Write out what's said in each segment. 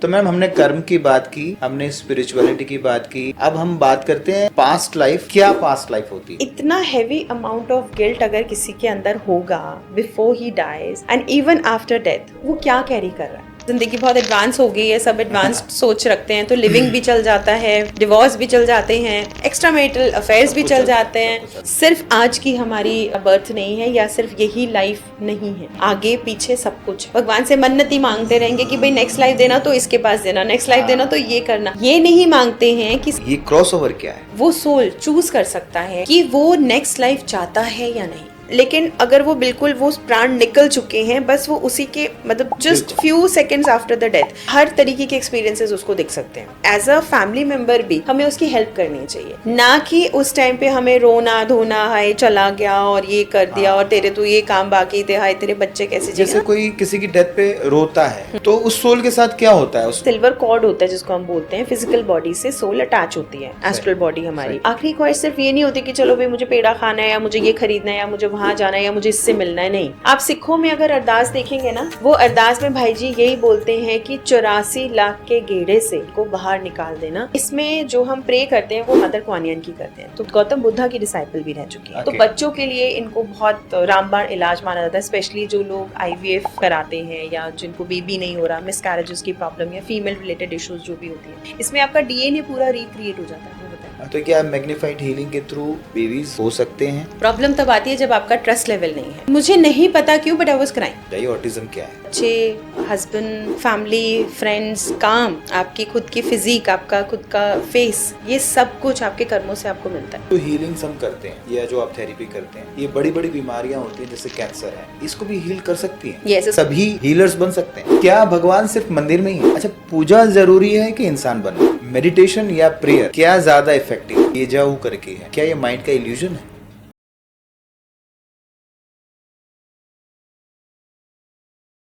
तो मैम हमने कर्म की बात की, हमने स्पिरिचुअलिटी की बात की, अब हम बात करते हैं पास्ट लाइफ। क्या पास्ट लाइफ होती है? इतना हैवी अमाउंट ऑफ गिल्ट अगर किसी के अंदर होगा before he dies and even after death, वो क्या कैरी कर रहा है? जिंदगी बहुत एडवांस हो गई है, सब एडवांस्ड सोच रखते हैं, तो लिविंग भी चल जाता है, डिवोर्स भी चल जाते हैं, एक्स्ट्रा मैरिटल अफेयर्स भी चल जाते हैं। सिर्फ आज की हमारी बर्थ नहीं है या सिर्फ यही लाइफ नहीं है, आगे पीछे सब कुछ। भगवान से मन्नती मांगते रहेंगे कि भाई नेक्स्ट लाइफ देना तो इसके पास देना, नेक्स्ट लाइफ देना तो ये करना। ये नहीं मांगते हैं कि ये क्रॉस ओवर क्या है? वो सोल चूज कर सकता है कि वो नेक्स्ट लाइफ चाहता है या नहीं। लेकिन अगर वो बिल्कुल वो प्राण निकल चुके हैं, बस वो उसी के मतलब just few seconds after the death हर तरीके के एक्सपीरियंसेस उसको दिख सकते हैं। एज अ फैमिली मेंबर भी हमें उसकी हेल्प करनी चाहिए, ना कि उस टाइम पे हमें रोना धोना, हाय चला गया और ये कर दिया और तेरे तो ये काम बाकी थे, हाय तेरे बच्चे कैसे। जैसे कोई किसी की डेथ पे रोता है तो उस सोल के साथ क्या होता है? सिल्वर कॉर्ड होता है जिसको हम बोलते हैं, फिजिकल बॉडी से सोल अटैच होती है, एस्ट्रल बॉडी हमारी। आखिरी ख्वाहिश सिर्फ ये नहीं होती कि चलो भाई मुझे पेड़ा खाना है या मुझे ये खरीदना है या मुझे वहां जाना है या मुझे इससे मिलना है। नहीं, आप सिखों में अगर अरदास देखेंगे ना, वो अरदास में भाई जी यही बोलते हैं कि 84 लाख के गेड़े से को बाहर निकाल देना। इसमें जो हम प्रे करते हैं वो मदर कुआनियन की करते हैं, तो गौतम बुद्धा की डिसाइपल भी रह चुकी है। तो बच्चों के लिए इनको बहुत रामबाण इलाज माना जाता है, स्पेशली जो लोग IVF कराते हैं या जिनको बेबी नहीं हो रहा, मिसकैरेजेस की प्रॉब्लम या फीमेल रिलेटेड इश्यूज जो भी होती है, इसमें आपका DNA पूरा रिक्रिएट हो जाता है। तो क्या मैग्नीफाइड हीलिंग के थ्रू बेबीज हो सकते हैं? प्रॉब्लम तब आती है जब आपका ट्रस्ट लेवल नहीं है। मुझे नहीं पता क्यों, but I was crying. Autism क्या है? बच्चे, हस्बैंड, फैमिली, फ्रेंड्स, काम, आपकी खुद की फिजिक, आपका खुद का फेस, ये सब कुछ आपके कर्मों से आपको मिलता है। जो हीलिंग्स हम करते हैं या जो आप थेरेपी करते हैं, ये बड़ी बड़ी बीमारियां होती हैं जैसे कैंसर है, इसको भी हील कर सकती है। Yes. सभी हीलर्स बन सकते हैं। क्या भगवान सिर्फ मंदिर में ही है? अच्छा, पूजा जरूरी है कि इंसान बने? मेडिटेशन या प्रेयर क्या ज्यादा इफेक्टिव? ये जाऊ करके है, क्या ये माइंड का इल्यूजन है?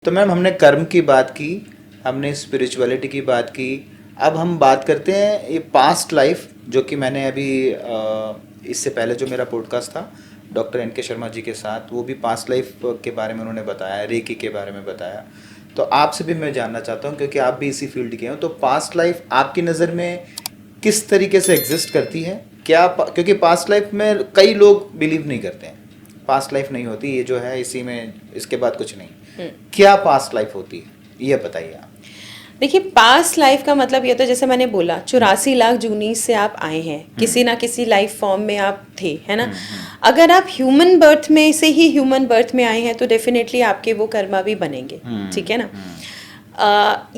तो मैम हमने कर्म की बात की, हमने स्पिरिचुअलिटी की बात की, अब हम बात करते हैं ये पास्ट लाइफ, जो कि मैंने अभी इससे पहले जो मेरा पॉडकास्ट था डॉक्टर NK शर्मा जी के साथ, वो भी पास्ट लाइफ के बारे में उन्होंने बताया, रेकी के बारे में बताया। तो आपसे भी मैं जानना चाहता हूँ, क्योंकि आप भी इसी फील्ड के हैं, तो पास्ट लाइफ आपकी नज़र में किस तरीके से एग्जिस्ट करती है? क्या क्योंकि पास्ट लाइफ में कई लोग बिलीव नहीं करते हैं, पास्ट लाइफ नहीं होती, ये जो है इसी में, इसके बाद कुछ नहीं। क्या पास्ट लाइफ होती है, ये बताइए आप। देखिए, पास्ट लाइफ का मतलब ये तो जैसे मैंने बोला 84 लाख जूनी से आप आए हैं, किसी ना किसी लाइफ फॉर्म में आप थे, है ना। अगर आप ह्यूमन बर्थ में से ही ह्यूमन बर्थ में आए हैं तो डेफिनेटली आपके वो कर्मा भी बनेंगे, ठीक है ना।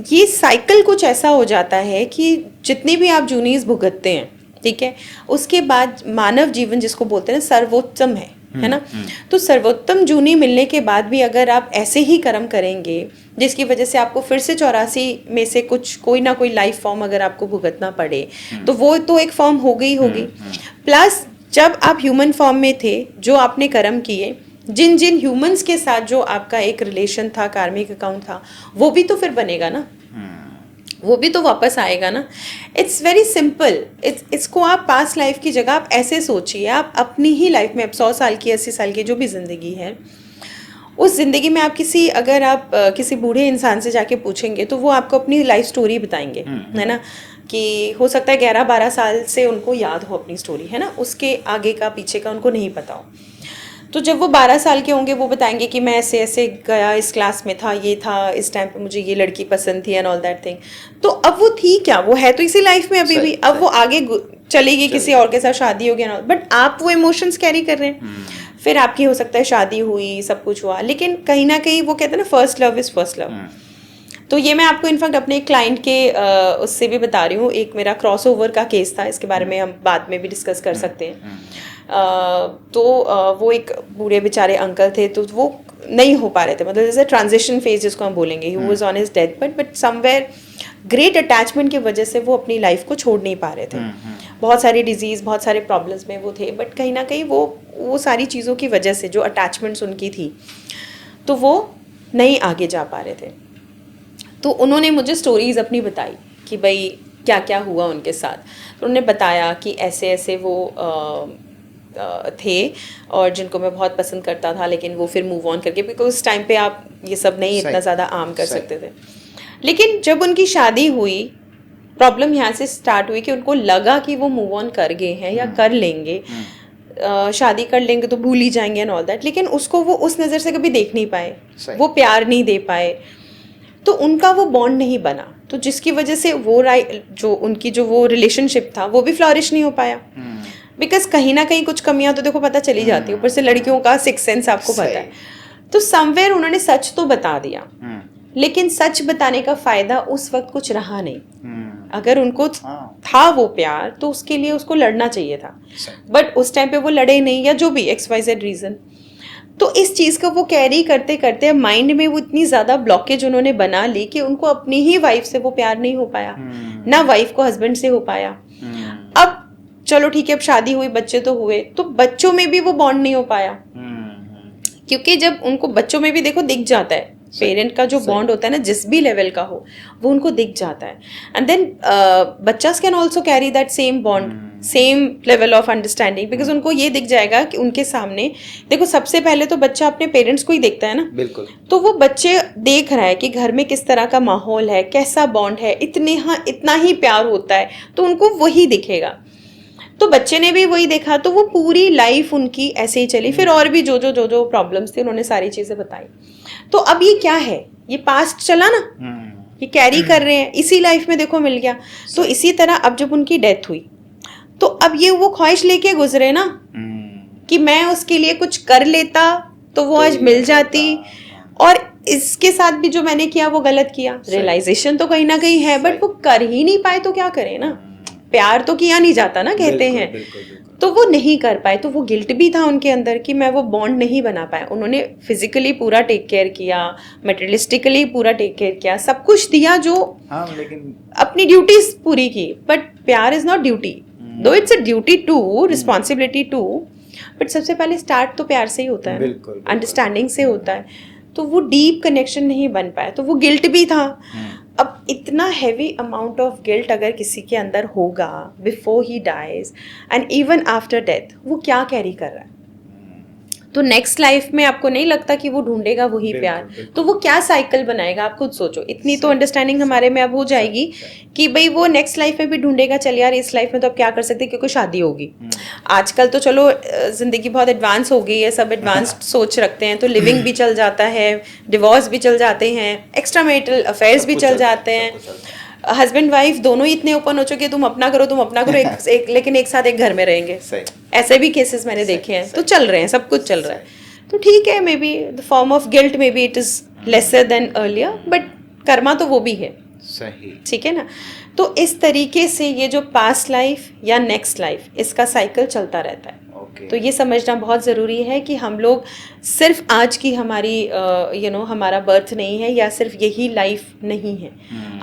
ये साइकिल कुछ ऐसा हो जाता है कि जितनी भी आप जूनीज भुगतते हैं, ठीक है, उसके बाद मानव जीवन जिसको बोलते हैं सर्वोत्तम है ना। तो सर्वोत्तम जूनी मिलने के बाद भी अगर आप ऐसे ही कर्म करेंगे जिसकी वजह से आपको फिर से 84 में से कुछ कोई ना कोई लाइफ फॉर्म अगर आपको भुगतना पड़े, तो वो तो एक फॉर्म हो गई होगी। प्लस जब आप ह्यूमन फॉर्म में थे, जो आपने कर्म किए, जिन जिन ह्यूमंस के साथ जो आपका एक रिलेशन था, कार्मिक अकाउंट था, वो भी तो फिर बनेगा ना, वो भी तो वापस आएगा ना। It's very simple. इसको आप पास्ट लाइफ की जगह आप ऐसे सोचिए, आप अपनी ही लाइफ में अब 100 साल की, 80 साल की जो भी ज़िंदगी है, उस ज़िंदगी में आप अगर आप किसी बूढ़े इंसान से जाके पूछेंगे तो वो आपको अपनी लाइफ स्टोरी बताएंगे, है ना। कि हो सकता है 11-12 साल से उनको याद हो अपनी स्टोरी, है ना, उसके आगे का पीछे का उनको नहीं पता हो। तो जब वो 12 साल के होंगे वो बताएंगे कि मैं ऐसे ऐसे गया, इस क्लास में था, ये था, इस टाइम पे मुझे ये लड़की पसंद थी एंड ऑल दैट थिंग। तो अब वो थी क्या, वो है तो इसी लाइफ में अभी भी, अब वो आगे चलेगी, किसी और के साथ शादी हो गया, बट आप वो इमोशंस कैरी कर रहे हैं। फिर आपकी हो सकता है शादी हुई, सब कुछ हुआ, लेकिन कहीं ना कहीं वो कहते हैं ना, first love is first love. तो ये मैं आपको इनफैक्ट अपने एक क्लाइंट के उससे भी बता रही हूँ। एक मेरा क्रॉसओवर का केस था, इसके बारे में हम बाद में भी डिस्कस कर सकते हैं। तो वो एक बूढ़े बेचारे अंकल थे, तो वो नहीं हो पा रहे थे, मतलब जैसे ट्रांजिशन फेज जिसको हम बोलेंगे, he was on his death but somewhere great attachment की वजह से वो अपनी लाइफ को छोड़ नहीं पा रहे थे। बहुत सारी डिजीज़, बहुत सारे प्रॉब्लम्स में वो थे, बट कहीं ना कहीं वो सारी चीज़ों की वजह से, जो अटैचमेंट्स उनकी थी, तो वो नहीं आगे जा पा रहे थे। तो उन्होंने मुझे स्टोरीज़ अपनी बताई कि भाई क्या क्या हुआ उनके साथ। तो उन्होंने बताया कि ऐसे ऐसे वो थे और जिनको मैं बहुत पसंद करता था, लेकिन वो फिर मूव ऑन करके, बिकॉज उस टाइम पे आप ये सब नहीं इतना ज़्यादा आम कर सकते थे। लेकिन जब उनकी शादी हुई, प्रॉब्लम यहाँ से स्टार्ट हुई कि उनको लगा कि वो मूव ऑन कर गए हैं या कर लेंगे, शादी कर लेंगे तो भूल ही जाएंगे एंड ऑल दैट, लेकिन उसको वो उस नज़र से कभी देख नहीं पाए, वो प्यार नहीं दे पाए, तो उनका वो बॉन्ड नहीं बना, तो जिसकी वजह से वो जो उनकी जो वो रिलेशनशिप था वो भी फ्लॉरिश नहीं हो पाया। बिकॉज कहीं ना कहीं कुछ कमियां तो देखो पता चली जाती है, ऊपर से लड़कियों का सिक्स सेंस आपको पता है। तो समवेयर उन्होंने सच तो बता दिया, लेकिन सच बताने का फायदा उस वक्त कुछ रहा नहीं। अगर उनको था वो प्यार तो उसके लिए उसको लड़ना चाहिए था, बट उस टाइम पे वो लड़े नहीं, या जो भी XYZ रीजन। तो इस चीज़ को वो कैरी करते करते माइंड में वो इतनी ज़्यादा ब्लॉकेज उन्होंने बना ली कि उनको अपनी ही वाइफ से वो प्यार नहीं हो पाया, ना वाइफ को हस्बैंड से हो पाया। अब चलो ठीक है, अब शादी हुई, बच्चे तो हुए, तो बच्चों में भी वो बॉन्ड नहीं हो पाया, क्योंकि जब उनको बच्चों में भी देखो दिख जाता है पेरेंट का जो बॉन्ड होता है ना, जिस भी लेवल का हो वो उनको दिख जाता है। एंड देन बच्चास can also carry that same bond, same level of understanding, because उनको ये दिख जाएगा कि उनके सामने देखो, सबसे पहले तो बच्चा अपने पेरेंट्स को ही देखता है ना। बिल्कुल। तो वो बच्चे देख रहा है कि घर में किस तरह का माहौल है, कैसा बॉन्ड है, इतना ही प्यार होता है, तो उनको वही दिखेगा। तो बच्चे ने भी वही देखा, तो वो पूरी लाइफ उनकी ऐसे ही चली। फिर और भी जो जो प्रॉब्लम्स थे उन्होंने सारी चीजें बताई। तो अब ये क्या है, ये पास्ट चला ना, ये कैरी कर रहे हैं, इसी लाइफ में देखो मिल गया। तो इसी तरह अब जब उनकी डेथ हुई तो अब ये वो ख्वाहिश लेके गुजरे ना कि मैं उसके लिए कुछ कर लेता तो वो आज मिल जाती, और इसके साथ भी जो मैंने किया वो गलत किया। रियलाइजेशन तो कहीं ना कहीं है, बट वो कर ही नहीं पाए, तो क्या करें ना, प्यार तो किया नहीं जाता ना, कहते हैं। तो वो नहीं कर पाए, तो वो गिल्ट भी था उनके अंदर कि मैं वो बॉन्ड नहीं बना पाया। उन्होंने फिजिकली पूरा टेक केयर किया, मटेरियलिस्टिकली पूरा टेक केयर किया, सब कुछ दिया जो लेकिन अपनी ड्यूटीज पूरी की, बट प्यार is not duty, though it's a duty too, responsibility too, but सबसे पहले स्टार्ट तो प्यार से ही होता है, अंडरस्टैंडिंग से होता है। तो वो डीप कनेक्शन नहीं बन पाया, तो वो गिल्ट भी था। अब इतना हैवी अमाउंट ऑफ गिल्ट अगर किसी के अंदर होगा before he dies and even after death, वो क्या कैरी कर रहा है? तो नेक्स्ट लाइफ में आपको नहीं लगता कि वो ढूंढेगा वही प्यार, तो वो क्या साइकिल बनाएगा? आप खुद सोचो। इतनी तो अंडरस्टैंडिंग हमारे में अब हो जाएगी कि भाई वो नेक्स्ट लाइफ में भी ढूंढेगा, चल यार इस लाइफ में तो अब क्या कर सकते, क्योंकि शादी होगी। आजकल तो चलो जिंदगी बहुत एडवांस हो गई है, सब एडवांस्ड सोच रखते हैं, तो लिविंग भी चल जाता है, डिवोर्स भी चल जाते हैं, एक्स्ट्रा मैरिटल अफेयर्स भी चल जाते हैं, हस्बैंड वाइफ दोनों ही इतने ओपन हो चुके तुम अपना करो लेकिन एक साथ एक घर में रहेंगे। ऐसे भी केसेस मैंने देखे हैं। तो चल रहे हैं, सब कुछ चल रहा है, तो ठीक है। May be the form of guilt may be it is lesser than earlier, but Karma तो वो भी है, सही, ठीक है ना। तो इस तरीके से ये जो पास्ट लाइफ या नेक्स्ट लाइफ, इसका साइकिल चलता रहता है। तो ये समझना बहुत ज़रूरी है कि हम लोग सिर्फ आज की हमारी हमारा बर्थ नहीं है, या सिर्फ यही लाइफ नहीं है,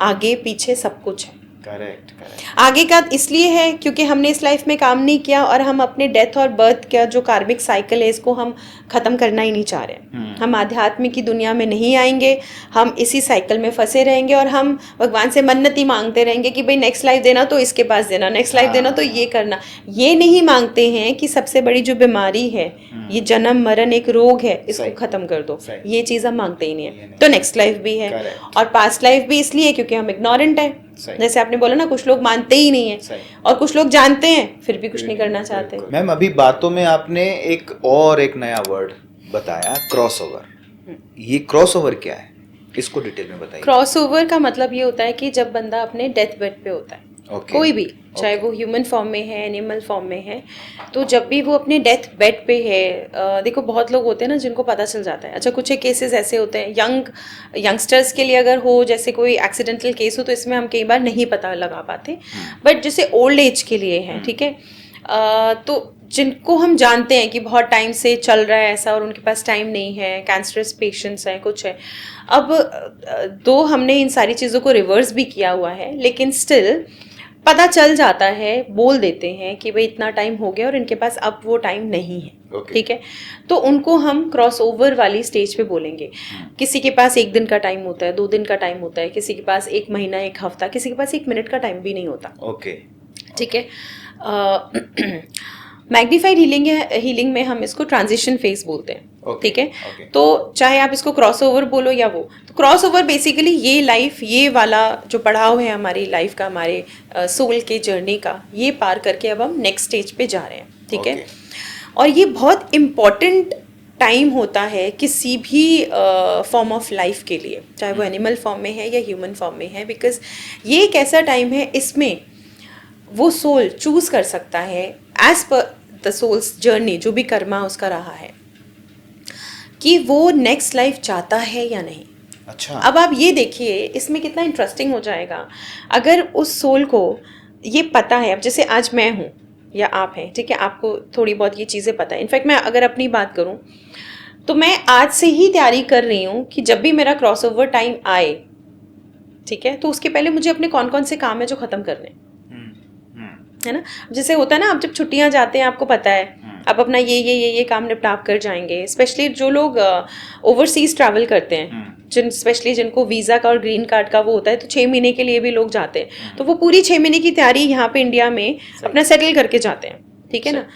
आगे पीछे सब कुछ है। करेक्ट। आगे का इसलिए है क्योंकि हमने इस लाइफ में काम नहीं किया, और हम अपने डेथ और बर्थ का जो कार्मिक साइकिल है इसको हम ख़त्म करना ही नहीं चाह रहे। हम आध्यात्मिक की दुनिया में नहीं आएंगे, हम इसी साइकिल में फंसे रहेंगे, और हम भगवान से मन्नत ही मांगते रहेंगे कि भाई नेक्स्ट लाइफ देना तो इसके पास देना, नेक्स्ट लाइफ देना तो ये करना। ये नहीं मांगते हैं कि सबसे बड़ी जो बीमारी है, ये जन्म मरण एक रोग है, इसको ख़त्म कर दो। ये चीज़ हम मांगते ही नहीं है। तो नेक्स्ट लाइफ भी है और पास्ट लाइफ भी इसलिए क्योंकि हम इग्नोरेंट हैं। जैसे आपने बोला ना, कुछ लोग मानते ही नहीं है, और कुछ लोग जानते हैं फिर भी कुछ नहीं करना चाहते। मैम अभी बातों में आपने एक नया वर्ड बताया, क्रॉसओवर। ये क्रॉसओवर क्या है, इसको डिटेल में बताइए। क्रॉसओवर का मतलब ये होता है कि जब बंदा अपने डेथ बेड पे होता है, कोई भी, चाहे वो ह्यूमन फॉर्म में है, एनिमल फॉर्म में है, तो जब भी वो अपने डेथ बेड पे है, देखो बहुत लोग होते हैं ना जिनको पता चल जाता है। अच्छा, कुछ एक केसेस ऐसे होते हैं यंगस्टर्स के लिए अगर हो, जैसे कोई एक्सीडेंटल केस हो, तो इसमें हम कई बार नहीं पता लगा पाते, बट जैसे ओल्ड एज के लिए है, ठीक है, तो जिनको हम जानते हैं कि बहुत टाइम से चल रहा है ऐसा, और उनके पास टाइम नहीं है, कैंसरस पेशेंट्स हैं, कुछ है। अब दो हमने इन सारी चीज़ों को रिवर्स भी किया हुआ है, लेकिन स्टिल पता चल जाता है, बोल देते हैं कि भाई इतना टाइम हो गया और इनके पास अब वो टाइम नहीं है, ठीक है। तो उनको हम क्रॉस ओवर वाली स्टेज पे बोलेंगे। किसी के पास 1 दिन का टाइम होता है, 2 दिन का टाइम होता है, किसी के पास 1 महीना, 1 हफ्ता, किसी के पास 1 मिनट का टाइम भी नहीं होता। ठीक है। मैग्नीफाइड हीलिंग में हम इसको ट्रांजिशन फेज बोलते हैं। ठीक है। तो चाहे आप इसको क्रॉस ओवर बोलो या वो, तो क्रॉस ओवर बेसिकली ये लाइफ, ये वाला जो पड़ाव है हमारी लाइफ का, हमारे सोल के जर्नी का, ये पार करके अब हम नेक्स्ट स्टेज पे जा रहे हैं, ठीक है। और ये बहुत इम्पॉर्टेंट टाइम होता है किसी भी फॉर्म ऑफ लाइफ के लिए, चाहे वो एनिमल फॉर्म में है या ह्यूमन फॉर्म में है, बिकॉज ये एक ऐसा टाइम है इसमें वो सोल चूज कर सकता है as per the souls journey, जो भी कर्मा उसका रहा है, कि वो नेक्स्ट लाइफ चाहता है या नहीं। अच्छा। अब आप ये देखिए इसमें कितना इंटरेस्टिंग हो जाएगा अगर उस सोल को ये पता है। अब जैसे आज मैं हूँ या आप हैं, ठीक है, आपको थोड़ी बहुत ये चीज़ें पता है। इनफैक्ट मैं अगर अपनी बात करूँ तो मैं आज से ही तैयारी कर रही हूँ कि जब भी मेरा क्रॉस ओवर टाइम आए, ठीक है, तो उसके पहले मुझे अपने कौन कौन से काम है जो ख़त्म करने, है ना। जैसे होता है ना, आप जब छुट्टियां जाते हैं आपको पता है आप अपना ये काम निपटा कर जाएंगे। स्पेशली जो लोग ओवरसीज ट्रैवल करते हैं, स्पेशली जिनको वीज़ा का और ग्रीन कार्ड का वो होता है, तो 6 महीने के लिए भी लोग जाते हैं, तो वो पूरी 6 महीने की तैयारी यहाँ पे इंडिया में अपना सेटल करके जाते हैं, ठीक है ना।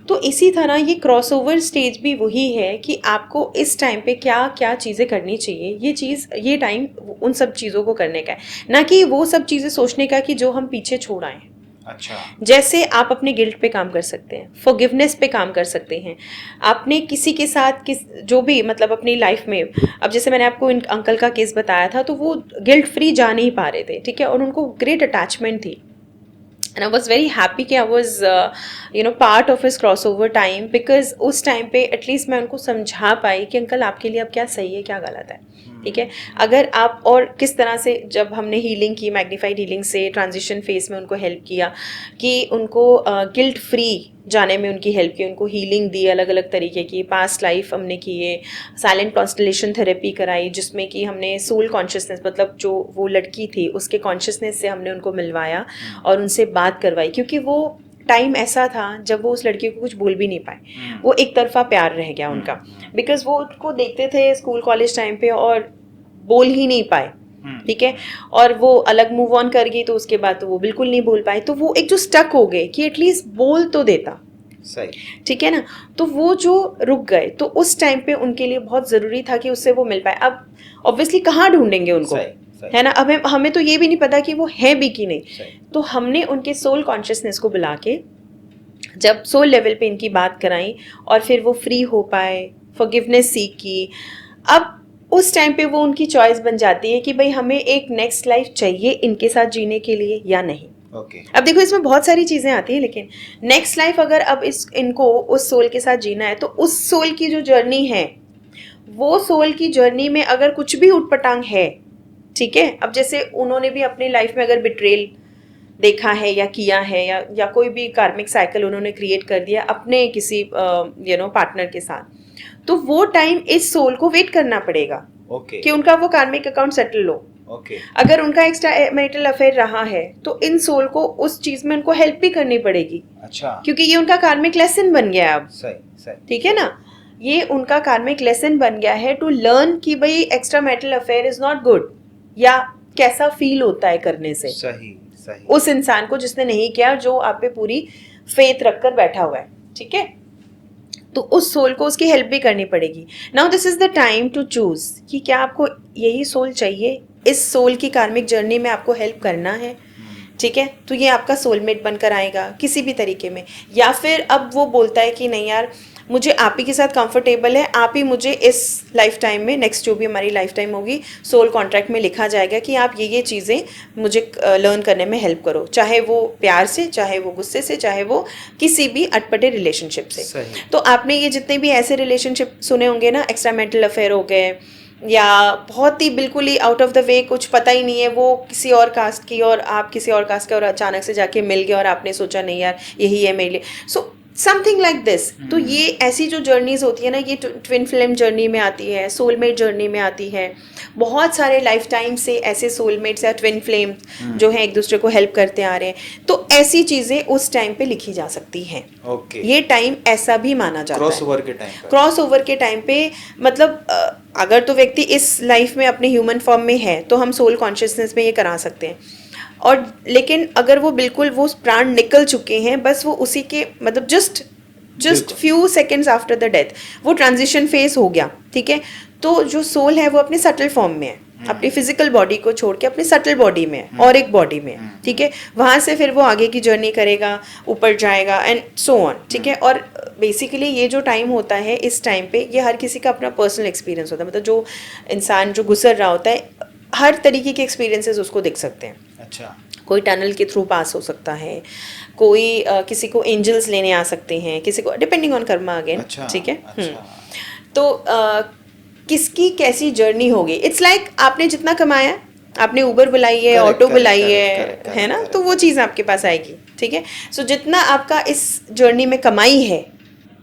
तो इसी तरह ये क्रॉस ओवर स्टेज भी वही है कि आपको इस टाइम पे क्या क्या चीज़ें करनी चाहिए। ये टाइम उन सब चीज़ों को करने का है, ना कि वो सब चीज़ें सोचने का कि जो हम पीछे छोड़ आए। अच्छा। जैसे आप अपने गिल्ट पे काम कर सकते हैं, फॉरगिवनेस पे काम कर सकते हैं, आपने किसी के साथ जो भी मतलब अपनी लाइफ में, अब जैसे मैंने आपको इन अंकल का केस बताया था, तो वो गिल्ट फ्री जा नहीं पा रहे थे, ठीक है, और उनको ग्रेट अटैचमेंट थी। And I was very happy कि I was part of his cross over time, because उस टाइम पे एटलीस्ट मैं उनको समझा पाई कि अंकल आपके लिए अब क्या सही है क्या गलत है, ठीक है। अगर आप, और किस तरह से जब हमने हीलिंग की, मैग्नीफाइड हीलिंग से ट्रांजिशन फेज में उनको हेल्प किया, कि उनको गिल्ट फ्री जाने में उनकी हेल्प की, उनको हीलिंग दी अलग अलग तरीके की, पास्ट लाइफ हमने किए, साइलेंट कॉन्स्टलेशन थेरेपी कराई, जिसमें कि हमने सोल कॉन्शियसनेस, मतलब जो वो लड़की थी उसके कॉन्शियसनेस से हमने उनको मिलवाया और उनसे बात करवाई, क्योंकि वो टाइम ऐसा था जब वो उस लड़की को कुछ बोल भी नहीं पाए, वो एक तरफा प्यार रह गया उनका, बिकॉज वो उसको देखते थे स्कूल कॉलेज टाइम पे और बोल ही नहीं पाए, ठीक है, और वो अलग मूव ऑन कर गई, तो उसके बाद तो वो बिल्कुल नहीं बोल पाए, तो वो एक जो स्टक हो गए कि एटलीस्ट बोल तो देता, सही, ठीक है ना। तो वो जो रुक गए, तो उस टाइम पे उनके लिए बहुत ज़रूरी था कि उससे वो मिल पाए। अब ऑब्वियसली कहाँ ढूंढेंगे उनको, है ना। अब हमें तो ये भी नहीं पता कि वो है भी कि नहीं, तो हमने उनके सोल कॉन्शियसनेस को बुला के जब सोल लेवल पे इनकी बात कराई और फिर वो फ्री हो पाए, फॉरगिवनेस सीख की, अब उस टाइम पे वो उनकी चॉइस बन जाती है कि भाई हमें एक नेक्स्ट लाइफ चाहिए इनके साथ जीने के लिए या नहीं। अब देखो इसमें बहुत सारी चीज़ें आती हैं, लेकिन नेक्स्ट लाइफ अगर अब इनको उस सोल के साथ जीना है, तो उस सोल की जो जर्नी है, वो सोल की जर्नी में अगर कुछ भी उटपटांग है, ठीक है, अब जैसे उन्होंने भी अपनी लाइफ में अगर बिट्रेल देखा है या किया है, या कोई भी कार्मिक साइकिल उन्होंने क्रिएट कर दिया अपने किसी पार्टनर के साथ, तो वो टाइम इस सोल को वेट करना पड़ेगा कि उनका वो कार्मिक अकाउंट सेटल हो। अगर उनका एक्स्ट्रा मैरिटल अफेयर रहा है, तो इन सोल को उस चीज में उनको हेल्प भी करनी पड़ेगी। अच्छा। क्योंकि ये उनका कार्मिक लेसन बन गया है अब। सही, ठीक है ना, ये उनका कार्मिक लेसन बन गया है टू लर्न कि भाई extra marital affair is not good, या कैसा फील होता है करने से। सही। उस इंसान को जिसने नहीं किया, जो आप पे पूरी फेथ रखकर बैठा हुआ है, ठीक है, तो उस सोल को उसकी हेल्प भी करनी पड़ेगी। Now this is the time to choose कि क्या आपको यही सोल चाहिए, इस सोल की कार्मिक जर्नी में आपको हेल्प करना है, ठीक है, तो ये आपका सोलमेट बनकर आएगा किसी भी तरीके में। या फिर अब वो बोलता है कि नहीं यार, मुझे आप ही के साथ कंफर्टेबल है, आप ही मुझे इस लाइफ टाइम में, नेक्स्ट जो भी हमारी लाइफ टाइम होगी, सोल कॉन्ट्रैक्ट में लिखा जाएगा कि आप ये चीज़ें मुझे लर्न करने में हेल्प करो, चाहे वो प्यार से, चाहे वो गुस्से से, चाहे वो किसी भी अटपटे रिलेशनशिप से। तो आपने ये जितने भी ऐसे रिलेशनशिप सुने होंगे ना, एक्स्ट्रा मैरिटल अफेयर हो गए, या बहुत ही बिल्कुल ही आउट ऑफ द वे, कुछ पता ही नहीं है, वो किसी और कास्ट की और आप किसी और कास्ट के, और अचानक से जाके मिल गए और आपने सोचा नहीं यार यही है मेरे लिए, सो समथिंग लाइक दिस। तो ये ऐसी जो जर्नीज होती है ना, ये ट्विन फ्लेम जर्नी में आती है, सोलमेट जर्नी में आती है। बहुत सारे लाइफ टाइम से ऐसे सोलमेट्स या ट्विन फ्लेम जो हैं एक दूसरे को हेल्प करते आ रहे हैं, तो ऐसी चीज़ें उस टाइम पे लिखी जा सकती हैं। ये टाइम ऐसा भी माना जाता है, क्रॉस ओवर के टाइम पे। मतलब अगर तो व्यक्ति इस लाइफ में अपने ह्यूमन फॉर्म में है, तो हम सोल कॉन्शियसनेस में ये करा सकते हैं। और लेकिन अगर वो बिल्कुल वो प्राण निकल चुके हैं, बस वो उसी के मतलब just just few seconds after the death वो ट्रांजिशन फेज हो गया, ठीक है। तो जो सोल है वो अपने सटल फॉर्म में है, अपनी फिजिकल बॉडी को छोड़ के अपने सटल बॉडी में है और एक बॉडी में है, ठीक है। वहाँ से फिर वो आगे की जर्नी करेगा, ऊपर जाएगा एंड सो ऑन, ठीक है। और बेसिकली ये जो टाइम होता है, इस टाइम पे ये हर किसी का अपना पर्सनल एक्सपीरियंस होता है, मतलब जो इंसान जो गुजर रहा होता है हर तरीके के एक्सपीरियंसेस उसको दिख सकते हैं। अच्छा। कोई टनल के थ्रू पास हो सकता है, कोई किसी को एंजल्स लेने आ सकते हैं, किसी को डिपेंडिंग ऑन कर्मा अगेन, ठीक है। तो किसकी कैसी जर्नी होगी, इट्स लाइक आपने जितना कमाया, आपने उबर बुलाई है, ऑटो बुलाई है ना, तो वो चीज़ आपके पास आएगी, ठीक है। सो जितना आपका इस जर्नी में कमाई है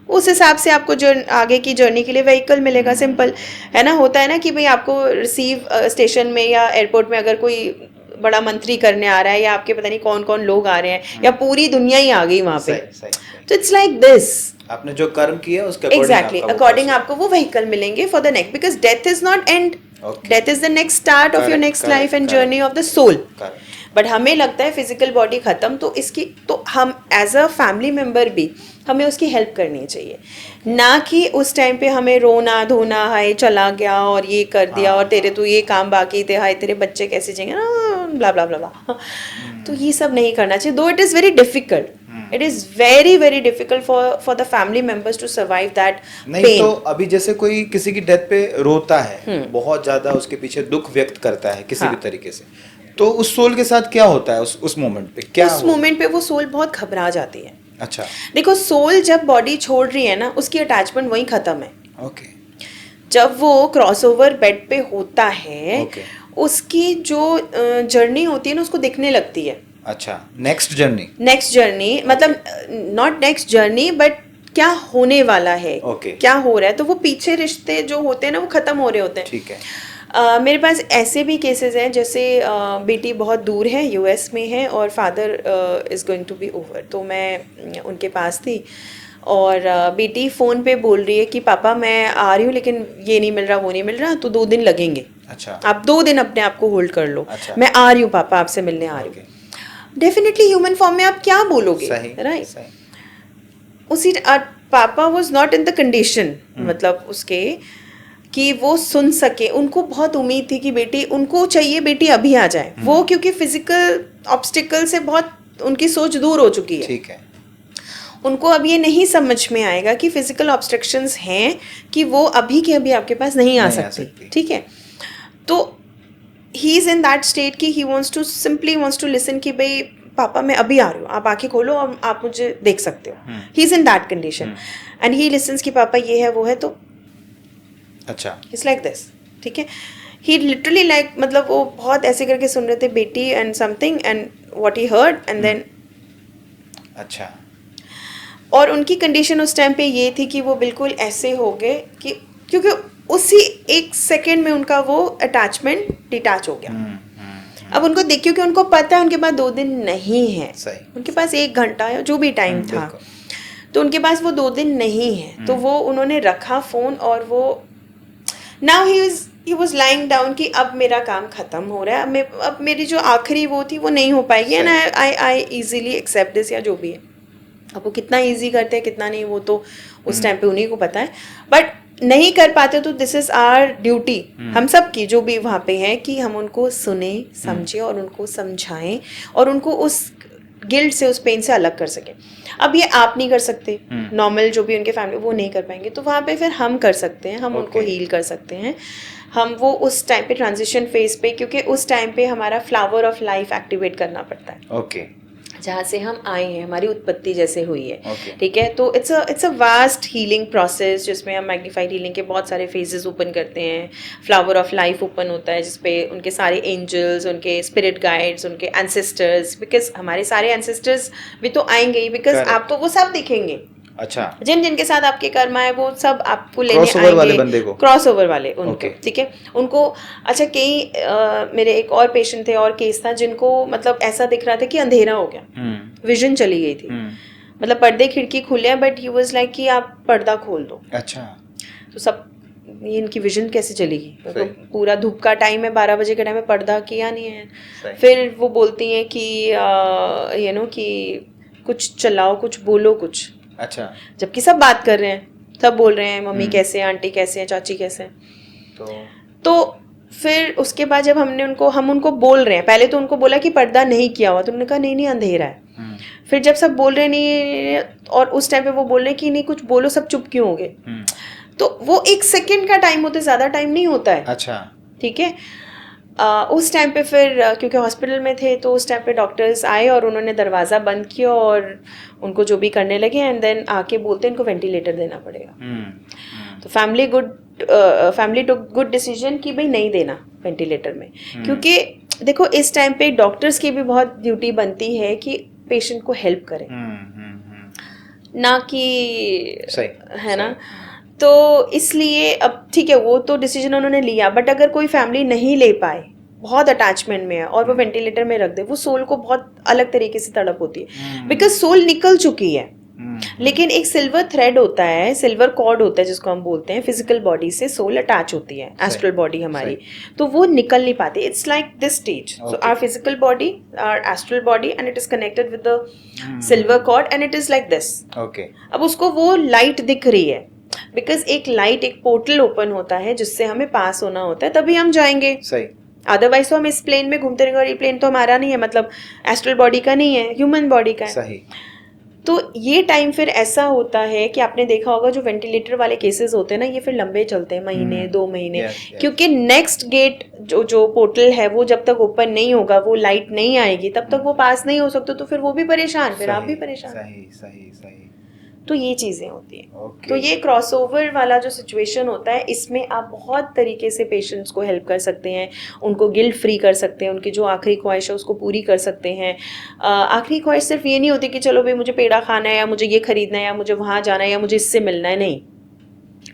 उस हिसाब से आपको आगे की जर्नी के लिए व्हीकल मिलेगा, सिंपल है ना। होता है ना कि भाई आपको रिसीव स्टेशन में या एयरपोर्ट में अगर कोई बड़ा मंत्री करने आ रहा है या आपके पता नहीं कौन कौन लोग आ रहे हैं या पूरी दुनिया ही आ गई वहाँ पे, तो इट्स लाइक दिस, आपने जो कर्म किया उसके एग्जैक्टली अकॉर्डिंग आपको वो व्हीकल मिलेंगे for the next, because death is not end, death is the next start of your next life and journey of the soul. But हमें लगता है फिजिकल बॉडी खत्म, तो इसकी तो हम एज अ फैमिली मेम्बर भी हमें उसकी हेल्प करनी चाहिए, ना कि उस टाइम पे हमें रोना धोना, हाय चला गया और ये कर दिया और तेरे तो ये काम बाकी थे, हाय तेरे बच्चे कैसे जाएंगे ना, ब्ला ब्ला ब्ला ब्ला। तो ये सब नहीं करना चाहिए, though it is very difficult, it is very very difficult for the family members to survive that pain. तो अभी जैसे कोई किसी की डेथ पे रोता है, बहुत ज्यादा उसके पीछे दुख व्यक्त करता है किसी भी तरीके से, तो उस सोल के साथ क्या होता है उस मोमेंट पे, क्या उस मोमेंट पे वो सोल बहुत घबरा जाती है। अच्छा। देखो सोल जब बॉडी छोड़ रही है ना, उसकी अटैचमेंट वहीं खत्म है। ओके। जब वो क्रॉसओवर बेड पे होता है, उसकी जो जर्नी होती है ना उसको दिखने लगती है। अच्छा, नेक्स्ट जर्नी मतलब नॉट नेक्स्ट जर्नी बट क्या होने वाला है, क्या हो रहा है, तो वो पीछे रिश्ते जो होते हैं ना वो खत्म हो रहे होते हैं, ठीक है। मेरे पास ऐसे भी केसेस हैं, जैसे बेटी बहुत दूर है, यूएस में है और father is going to be over, तो मैं उनके पास थी और बेटी फ़ोन पे बोल रही है कि पापा मैं आ रही हूँ लेकिन ये नहीं मिल रहा वो नहीं मिल रहा, तो 2 दिन लगेंगे। अच्छा। आप 2 दिन अपने आप को होल्ड कर लो। अच्छा। मैं आ रही हूँ पापा, आपसे मिलने आ रही हूँ। डेफिनेटली ह्यूमन फॉर्म में आप क्या बोलोगे, राइट। उसी पापा was not in the condition, मतलब उसके कि वो सुन सके, उनको बहुत उम्मीद थी कि बेटी, उनको चाहिए बेटी अभी आ जाए, वो क्योंकि फिजिकल ऑब्स्टिकल से बहुत उनकी सोच दूर हो चुकी है, ठीक है। उनको अब ये नहीं समझ में आएगा कि फिजिकल ऑब्स्ट्रक्शंस हैं कि वो अभी के अभी आपके पास नहीं आ सकती, ठीक है। तो he is in that state कि ही सिंपली वांट्स टू लिसन कि भाई पापा मैं अभी आ रही हूँ, आप आंखें खोलो, आप मुझे देख सकते हो। He is in that condition and he lessons कि पापा ये है वो है, तो अच्छा इट्स लाइक दिस, ठीक है। ही लिटरली लाइक, मतलब वो बहुत ऐसे करके सुन रहे थे बेटी and something and what he heard and then. अच्छा। और उनकी कंडीशन उस टाइम पे ये थी कि वो बिल्कुल ऐसे हो गए कि क्योंकि उसी 1 सेकेंड में उनका वो अटैचमेंट डिटैच हो गया। अब उनको देखिए कि उनको पता है उनके पास 2 दिन नहीं है, उनके पास 1 घंटा या जो भी टाइम था, तो उनके पास वो 2 दिन नहीं है, तो वो उन्होंने रखा फ़ोन और वो now he was lying down कि अब मेरा काम खत्म हो रहा है, अब मेरी जो आखिरी वो थी वो नहीं हो पाएगी and I easily accept this, या जो भी है। अब वो कितना इजी करते हैं कितना नहीं, वो तो उस टाइम पे उन्हीं को पता है, बट नहीं कर पाते तो दिस इज आवर ड्यूटी, हम सब की जो भी वहाँ पे हैं, कि हम उनको सुने समझें और उनको समझाएं और उनको उस गिल्ट से, उस पेन से अलग कर सकें। अब ये आप नहीं कर सकते, नॉर्मल जो भी उनके फैमिली वो नहीं कर पाएंगे, तो वहाँ पे फिर हम कर सकते हैं, हम उनको हील कर सकते हैं। हम वो उस टाइम पे ट्रांजिशन फेज पे, क्योंकि उस टाइम पे हमारा फ्लावर ऑफ लाइफ एक्टिवेट करना पड़ता है। ओके। जहाँ से हम आए हैं, हमारी उत्पत्ति जैसे हुई है, ठीक है। तो it's a vast healing process, जिसमें हम मैग्नीफाइड हीलिंग के बहुत सारे फेजेस ओपन करते हैं। फ्लावर ऑफ लाइफ ओपन होता है, जिसपे उनके सारे एंजल्स, उनके स्पिरिट गाइड्स, उनके एंसेस्टर्स, बिकॉज हमारे सारे एंसेस्टर्स भी तो आएंगे ही, बिकॉज आपको वो सब दिखेंगे। अच्छा। जिनके साथ आपके कर्म आए वो सब आपको लेने आएंगे, क्रॉस ओवर वाले उनको, ठीक है। उनको अच्छा, कई मेरे एक और पेशेंट थे और केस था, जिनको मतलब ऐसा दिख रहा था कि अंधेरा हो गया, विजन चली गई थी, मतलब पर्दे खिड़की खुले हैं बट ही वाज लाइक कि आप पर्दा खोल दो। अच्छा। तो सब ये इनकी विजन कैसे चलेगी, मतलब पूरा धूप का टाइम है, 12 बजे के टाइम में पर्दा किया नहीं है। फिर वो बोलती हैं कि कि कुछ चलाओ, कुछ बोलो, कुछ अच्छा, जबकि सब बात कर रहे हैं, सब बोल रहे हैं मम्मी हम्म। कैसे हैं, आंटी कैसे हैं, चाची कैसे हैं। तो तो फिर उसके बाद जब हम उनको बोल रहे हैं, पहले तो उनको बोला कि पर्दा नहीं किया हुआ, तो उन्होंने कहा नहीं नहीं अंधेरा है। हम्म, फिर जब सब बोल रहे हैं नहीं, और उस टाइम पे वो बोल रहे हैं कि नहीं कुछ बोलो, सब चुप क्यों हो गए, हम्म, तो वो 1 सेकंड का टाइम होता है, ज़्यादा टाइम नहीं होता है। अच्छा, ठीक है। उस टाइम पे फिर क्योंकि हॉस्पिटल में थे, तो उस टाइम पे डॉक्टर्स आए और उन्होंने दरवाज़ा बंद किया और उनको जो भी करने लगे, एंड देन आके बोलते इनको वेंटिलेटर देना पड़ेगा। तो फैमिली टुक गुड डिसीजन कि भाई नहीं देना वेंटिलेटर में, क्योंकि देखो इस टाइम पे डॉक्टर्स की भी बहुत ड्यूटी बनती है कि पेशेंट को हेल्प करें, ना कि सही, है ना। सही, तो इसलिए अब ठीक है, वो तो डिसीजन उन्होंने लिया, बट अगर कोई फैमिली नहीं ले पाए, बहुत अटैचमेंट में है और वो वेंटिलेटर में रख दे, वो सोल को बहुत अलग तरीके से तड़प होती है, बिकॉज सोल निकल चुकी है। लेकिन एक सिल्वर थ्रेड होता है, सिल्वर कॉर्ड होता है जिसको हम बोलते हैं, फिजिकल बॉडी से सोल अटैच होती है, एस्ट्रल बॉडी हमारी, तो वो निकल नहीं पाती। It's like this stage, so our physical body, our astral body, and it is connected with the silver cord, and it is like this. Okay, अब उसको वो लाइट दिख रही है, बिकॉज एक लाइट, एक पोर्टल ओपन होता है जिससे हमें पास होना होता है, तभी हम जाएंगे। सही, अदरवाइज तो हम इस प्लेन में घूमते रहेंगे, और ये प्लेन तो हमारा नहीं है, मतलब एस्ट्रल बॉडी का नहीं है, ह्यूमन बॉडी का है। सही, तो ये टाइम फिर ऐसा होता है कि आपने देखा होगा जो वेंटिलेटर वाले केसेस होते हैं ना, ये फिर लंबे चलते हैं, महीने 2 महीने, yes, yes. क्योंकि नेक्स्ट गेट जो पोर्टल है वो जब तक ओपन नहीं होगा, वो लाइट नहीं आएगी, तब तक वो पास नहीं हो सकते, तो फिर वो भी परेशान, फिर आप भी परेशान। सही, सही, सही, तो ये चीज़ें होती हैं। ओके, तो ये क्रॉसओवर वाला जो सिचुएशन होता है, इसमें आप बहुत तरीके से पेशेंट्स को हेल्प कर सकते हैं, उनको गिल्ट फ्री कर सकते हैं, उनकी जो आखिरी ख्वाहिश है उसको पूरी कर सकते हैं। आखिरी ख्वाहिश सिर्फ ये नहीं होती कि चलो भाई मुझे पेड़ा खाना है, या मुझे ये खरीदना है, या मुझे वहाँ जाना है, या मुझे इससे मिलना है, नहीं,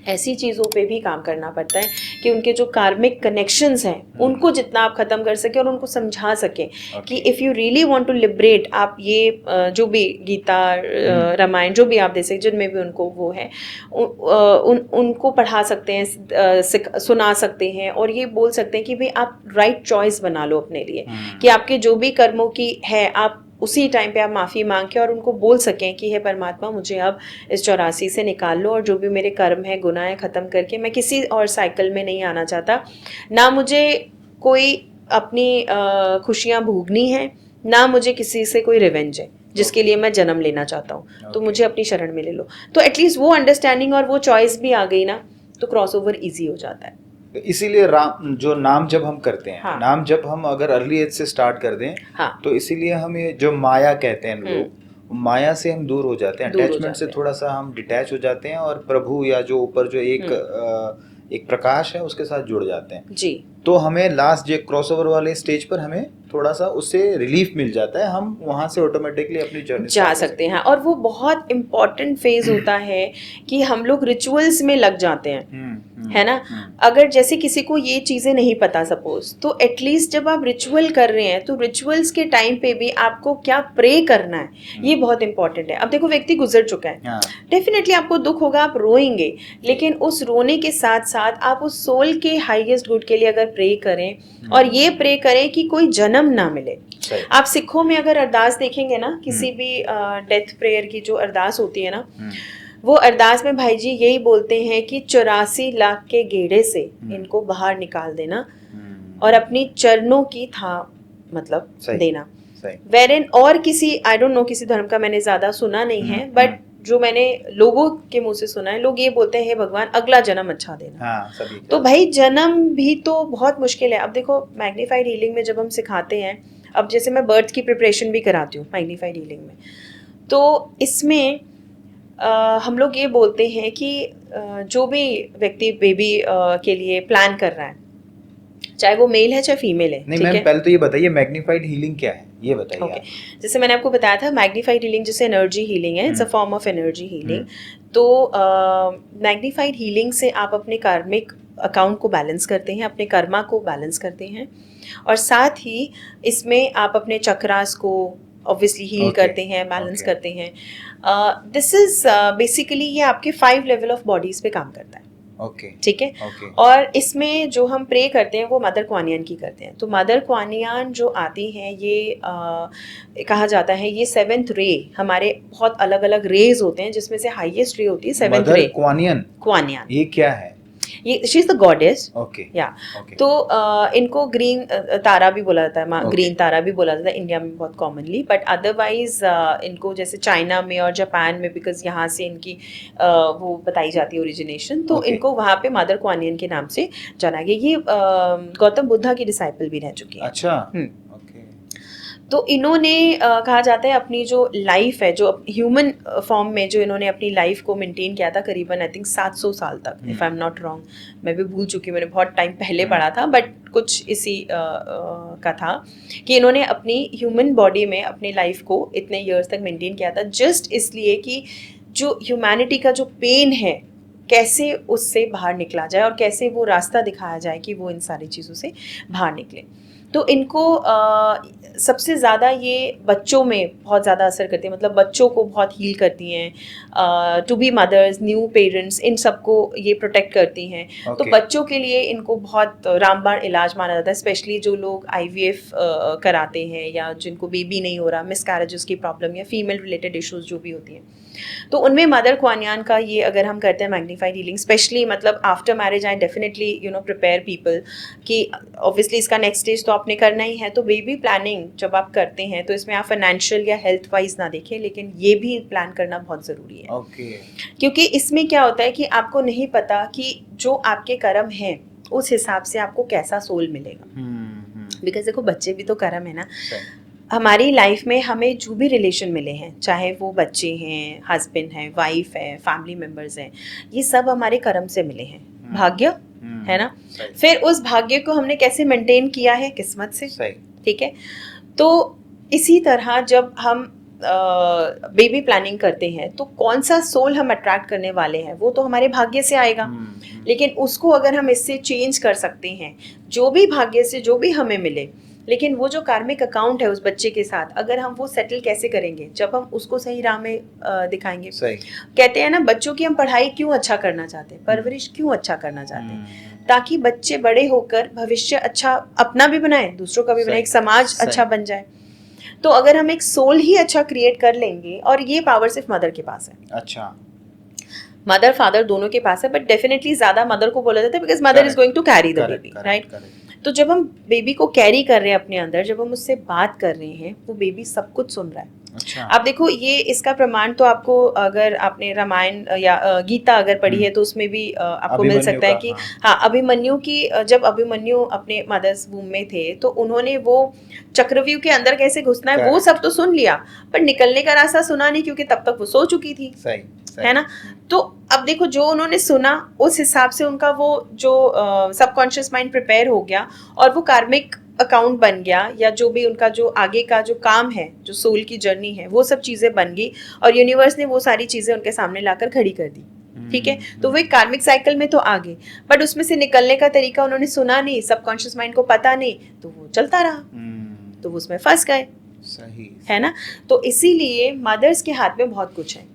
ऐसी चीज़ों पे भी काम करना पड़ता है कि उनके जो कार्मिक कनेक्शंस हैं उनको जितना आप ख़त्म कर सकें और उनको समझा सकें कि if you really want to liberate, आप ये जो भी गीता, रामायण, जो भी आप दे सकें, जिनमें भी उनको वो है, उनको पढ़ा सकते हैं, सुना सकते हैं, और ये बोल सकते हैं कि भाई आप राइट चॉइस बना लो अपने लिए, कि आपके जो भी कर्मों की है, आप उसी टाइम पे आप माफ़ी मांग के और उनको बोल सकें कि हे परमात्मा, मुझे अब इस 84 से निकाल लो, और जो भी मेरे कर्म है, गुनाह है, ख़त्म करके मैं किसी और साइकिल में नहीं आना चाहता, ना मुझे कोई अपनी खुशियाँ भोगनी है, ना मुझे किसी से कोई रिवेंज है जिसके लिए मैं जन्म लेना चाहता हूँ, तो मुझे अपनी शरण में ले लो। तो एटलीस्ट वो अंडरस्टैंडिंग और वो चॉइस भी आ गई ना, तो क्रॉस ओवर ईजी हो जाता है। इसीलिए राम जो नाम जब हम करते हैं, हाँ। नाम जब हम अगर अर्ली एज से स्टार्ट कर दें, हाँ। तो इसीलिए हम ये जो माया कहते हैं लोग, माया से हम दूर हो जाते हैं, दूर हो अटैचमेंट से जाते हैं। थोड़ा सा हम डिटैच हो जाते हैं, और प्रभु या जो ऊपर जो एक प्रकाश है उसके साथ जुड़ जाते हैं जी। तो हमें लास्ट जो क्रॉसओवर वाले स्टेज पर हमें थोड़ा सा उससे रिलीफ मिल जाता है, हम वहाँ से ऑटोमेटिकली अपनी जर्नी जा सकते हैं। और वो बहुत इम्पॉर्टेंट फेज होता है कि हम लोग रिचुअल्स में लग जाते हैं, है ना। अगर जैसे किसी को ये चीज़ें नहीं पता सपोज, तो एटलीस्ट जब आप रिचुअल कर रहे हैं, तो रिचुअल्स के टाइम पे भी आपको क्या प्रे करना है, ये बहुत इंपॉर्टेंट है। अब देखो व्यक्ति गुजर चुका है, डेफिनेटली आपको दुख होगा, आप रोएंगे, लेकिन उस रोने के साथ साथ आप उस सोल के हाईएस्ट गुड के लिए अगर प्रे करें, और ये प्रे करें कि कोई जन्म ना मिले। आप सिखों में अगर अरदास देखेंगे ना, किसी भी डेथ प्रेयर की जो अरदास होती है ना, वो अरदास में भाई जी यही बोलते हैं कि 84 लाख के गेड़े से इनको बाहर निकाल देना, और अपनी चरणों की था मतलब देना। वेरन और किसी, आई डोंट नो, किसी धर्म का मैंने ज्यादा सुना नहीं है, बट जो मैंने लोगों के मुंह से सुना है, लोग ये बोलते हैं, हे भगवान अगला जन्म अच्छा देना। सभी तो भाई जन्म भी तो बहुत मुश्किल है। अब देखो मैग्नीफाइड हीलिंग में जब हम सिखाते हैं, अब जैसे मैं बर्थ की प्रिपरेशन भी कराती हूँ मैग्नीफाइड हीलिंग में, तो इसमें हम लोग ये बोलते हैं कि जो भी व्यक्ति बेबी के लिए प्लान कर रहा है, चाहे वो मेल है चाहे फीमेल है, नहीं मैम, पहले तो ये बताइए मैग्नीफाइड हीलिंग क्या है, ये बताइए। ओके, जैसे मैंने आपको बताया था मैग्नीफाइड हीलिंग जैसे एनर्जी हीलिंग है, it's a form of energy healing. तो मैग्नीफाइड हीलिंग से आप अपने कार्मिक अकाउंट को बैलेंस करते हैं, अपने कर्मा को बैलेंस करते हैं, और साथ ही इसमें आप अपने चक्रास को ऑब्वियसली हील करते हैं, बैलेंस करते हैं। दिस इज बेसिकली ये आपके 5 लेवल ऑफ बॉडीज पे काम करता है। ओके ठीक है। ओके और इसमें जो हम प्रे करते हैं वो मदर कुआनियन की करते हैं। तो मदर कुआनियन जो आती हैं ये कहा जाता है ये 7th रे, हमारे बहुत अलग अलग रेज होते हैं जिसमें से हाईएस्ट रे होती है 7th मदर रे कुआनियन। कुआनियन। ये क्या है? ये she is the goddess. Okay या ओके तो इनको ग्रीन तारा भी बोला जाता है, Okay. ग्रीन तारा भी बोला जाता है इंडिया में बहुत कॉमनली, बट अदरवाइज इनको जैसे चाइना में और जापान में, बिकॉज यहाँ से इनकी वो बताई जाती है ओरिजिनेशन, तो Okay. इनको वहाँ पे मदर कुआनियन के नाम से जाना गया। ये गौतम बुद्धा की डिसाइपल भी रह चुकी है। अच्छा हम्म। ओके तो इन्होंने कहा जाता है अपनी जो लाइफ है, जो ह्यूमन फॉर्म में जो इन्होंने अपनी लाइफ को मेंटेन किया था करीबन आई थिंक 700 साल तक, if I am not wrong, मैं भी भूल चुकी हूँ, मैंने बहुत टाइम पहले पढ़ा था, बट कुछ इसी का था कि इन्होंने अपनी ह्यूमन बॉडी में अपनी लाइफ को इतने ईयर्स तक मेंटेन किया था, जस्ट इसलिए कि जो ह्यूमैनिटी का जो पेन है कैसे उससे बाहर निकला जाए और कैसे वो रास्ता दिखाया जाए कि वो इन सारी चीज़ों से बाहर निकले। तो इनको सबसे ज़्यादा ये बच्चों में बहुत ज़्यादा असर करती है, मतलब बच्चों को बहुत हील करती हैं, to be mothers, new parents, इन सबको ये प्रोटेक्ट करती हैं। तो बच्चों के लिए इनको बहुत रामबाण इलाज माना जाता है, स्पेशली जो लोग IVF कराते हैं या जिनको बेबी नहीं हो रहा, मिसकैरेजेस की प्रॉब्लम या फीमेल रिलेटेड इश्यूज जो भी होती हैं, तो उनमें मदर कुआनियन का ये अगर हम करते हैं मैग्नीफाइड हीलिंग, स्पेशली मतलब after marriage, I definitely prepare people कि ऑब्वियसली इसका नेक्स्ट स्टेज तो आपने करना ही है। तो बेबी प्लानिंग जब आप करते हैं तो इसमें आप फाइनेंशियल या हेल्थ वाइज ना देखें, लेकिन ये भी प्लान करना बहुत ज़रूरी है। क्योंकि इसमें क्या होता है कि आपको नहीं पता कि जो आपके कर्म हैं उस हिसाब से आपको कैसा सोल मिलेगा। बिकॉज देखो बच्चे भी तो कर्म है ना। हमारी लाइफ में हमें जो भी रिलेशन मिले हैं, चाहे वो बच्चे हैं, हस्बैंड हैं, वाइफ है, फैमिली मेम्बर्स हैं, ये सब हमारे कर्म से मिले हैं, भाग्य है ना। फिर उस भाग्य को हमने कैसे मेंटेन किया है, किस्मत से, ठीक है। तो इसी तरह जब हम बेबी प्लानिंग करते हैं तो कौन सा सोल हम अट्रैक्ट करने वाले हैं वो तो हमारे भाग्य से आएगा, लेकिन उसको अगर हम इससे चेंज कर सकते हैं, जो भी भाग्य से जो भी हमें मिले, लेकिन वो जो कार्मिक अकाउंट है उस बच्चे के साथ अगर हम वो सेटल कैसे करेंगे, जब हम उसको सही राह में दिखाएंगे। कहते हैं ना, बच्चों की हम पढ़ाई क्यों अच्छा करना चाहते हैं, परवरिश क्यों अच्छा करना चाहते हैं, ताकि बच्चे बड़े होकर भविष्य अच्छा अपना भी बनाए, दूसरों का भी बनाए, एक समाज अच्छा बन जाए। तो अगर हम एक सोल ही अच्छा क्रिएट कर लेंगे, और ये पावर सिर्फ मदर के पास है। अच्छा, मदर फादर दोनों के पास है, बट डेफिनेटली ज्यादा मदर को बोला जाता है because mother is going to carry the baby, right. तो जब हम बेबी को कैरी कर रहे हैं अपने अंदर, जब हम उससे बात कर रहे हैं, वो बेबी सब कुछ सुन रहा है। अच्छा। आप देखो, ये इसका प्रमाण तो आपको, अगर आपने रामायण या गीता अगर पढ़ी है तो उसमें भी आपको मिल सकता है कि हाँ, अभिमन्यु की, जब अभिमन्यु अपने मदर्स वूम में थे तो उन्होंने वो चक्रव्यूह के अंदर कैसे घुसना है वो सब तो सुन लिया, पर निकलने का रास्ता सुना नहीं, क्योंकि तब तक वो सो चुकी थी। सही है ना। तो अब देखो, जो उन्होंने सुना उस हिसाब से उनका वो जो सबकॉन्शियस माइंड प्रिपेयर हो गया और वो कार्मिक अकाउंट बन गया, या जो भी उनका जो आगे का जो काम है, जो सोल की जर्नी है, वो सब चीज़ें बन गई और यूनिवर्स ने वो सारी चीज़ें उनके सामने लाकर खड़ी कर दी। ठीक है, तो वो एक कार्मिक साइकिल में तो आ गए, बट उसमें से निकलने का तरीका उन्होंने सुना नहीं, सबकॉन्शियस माइंड को पता नहीं, तो वो चलता रहा, तो वो उसमें फंस गए। सही है ना। तो इसीलिए मदर्स के हाथ में बहुत कुछ है।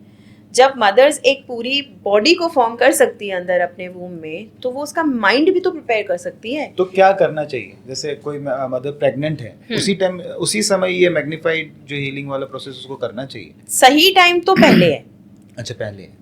जब मदर्स एक पूरी बॉडी को फॉर्म कर सकती है अंदर अपने वूम में, तो वो उसका माइंड भी तो प्रिपेयर कर सकती है। तो क्या करना चाहिए, जैसे कोई मदर प्रेग्नेंट है, उसी टाइम उसी समय ये मैग्नीफाइड जो हीलिंग वाला प्रोसेस उसको करना चाहिए? सही टाइम तो पहले है। अच्छा, पहले है।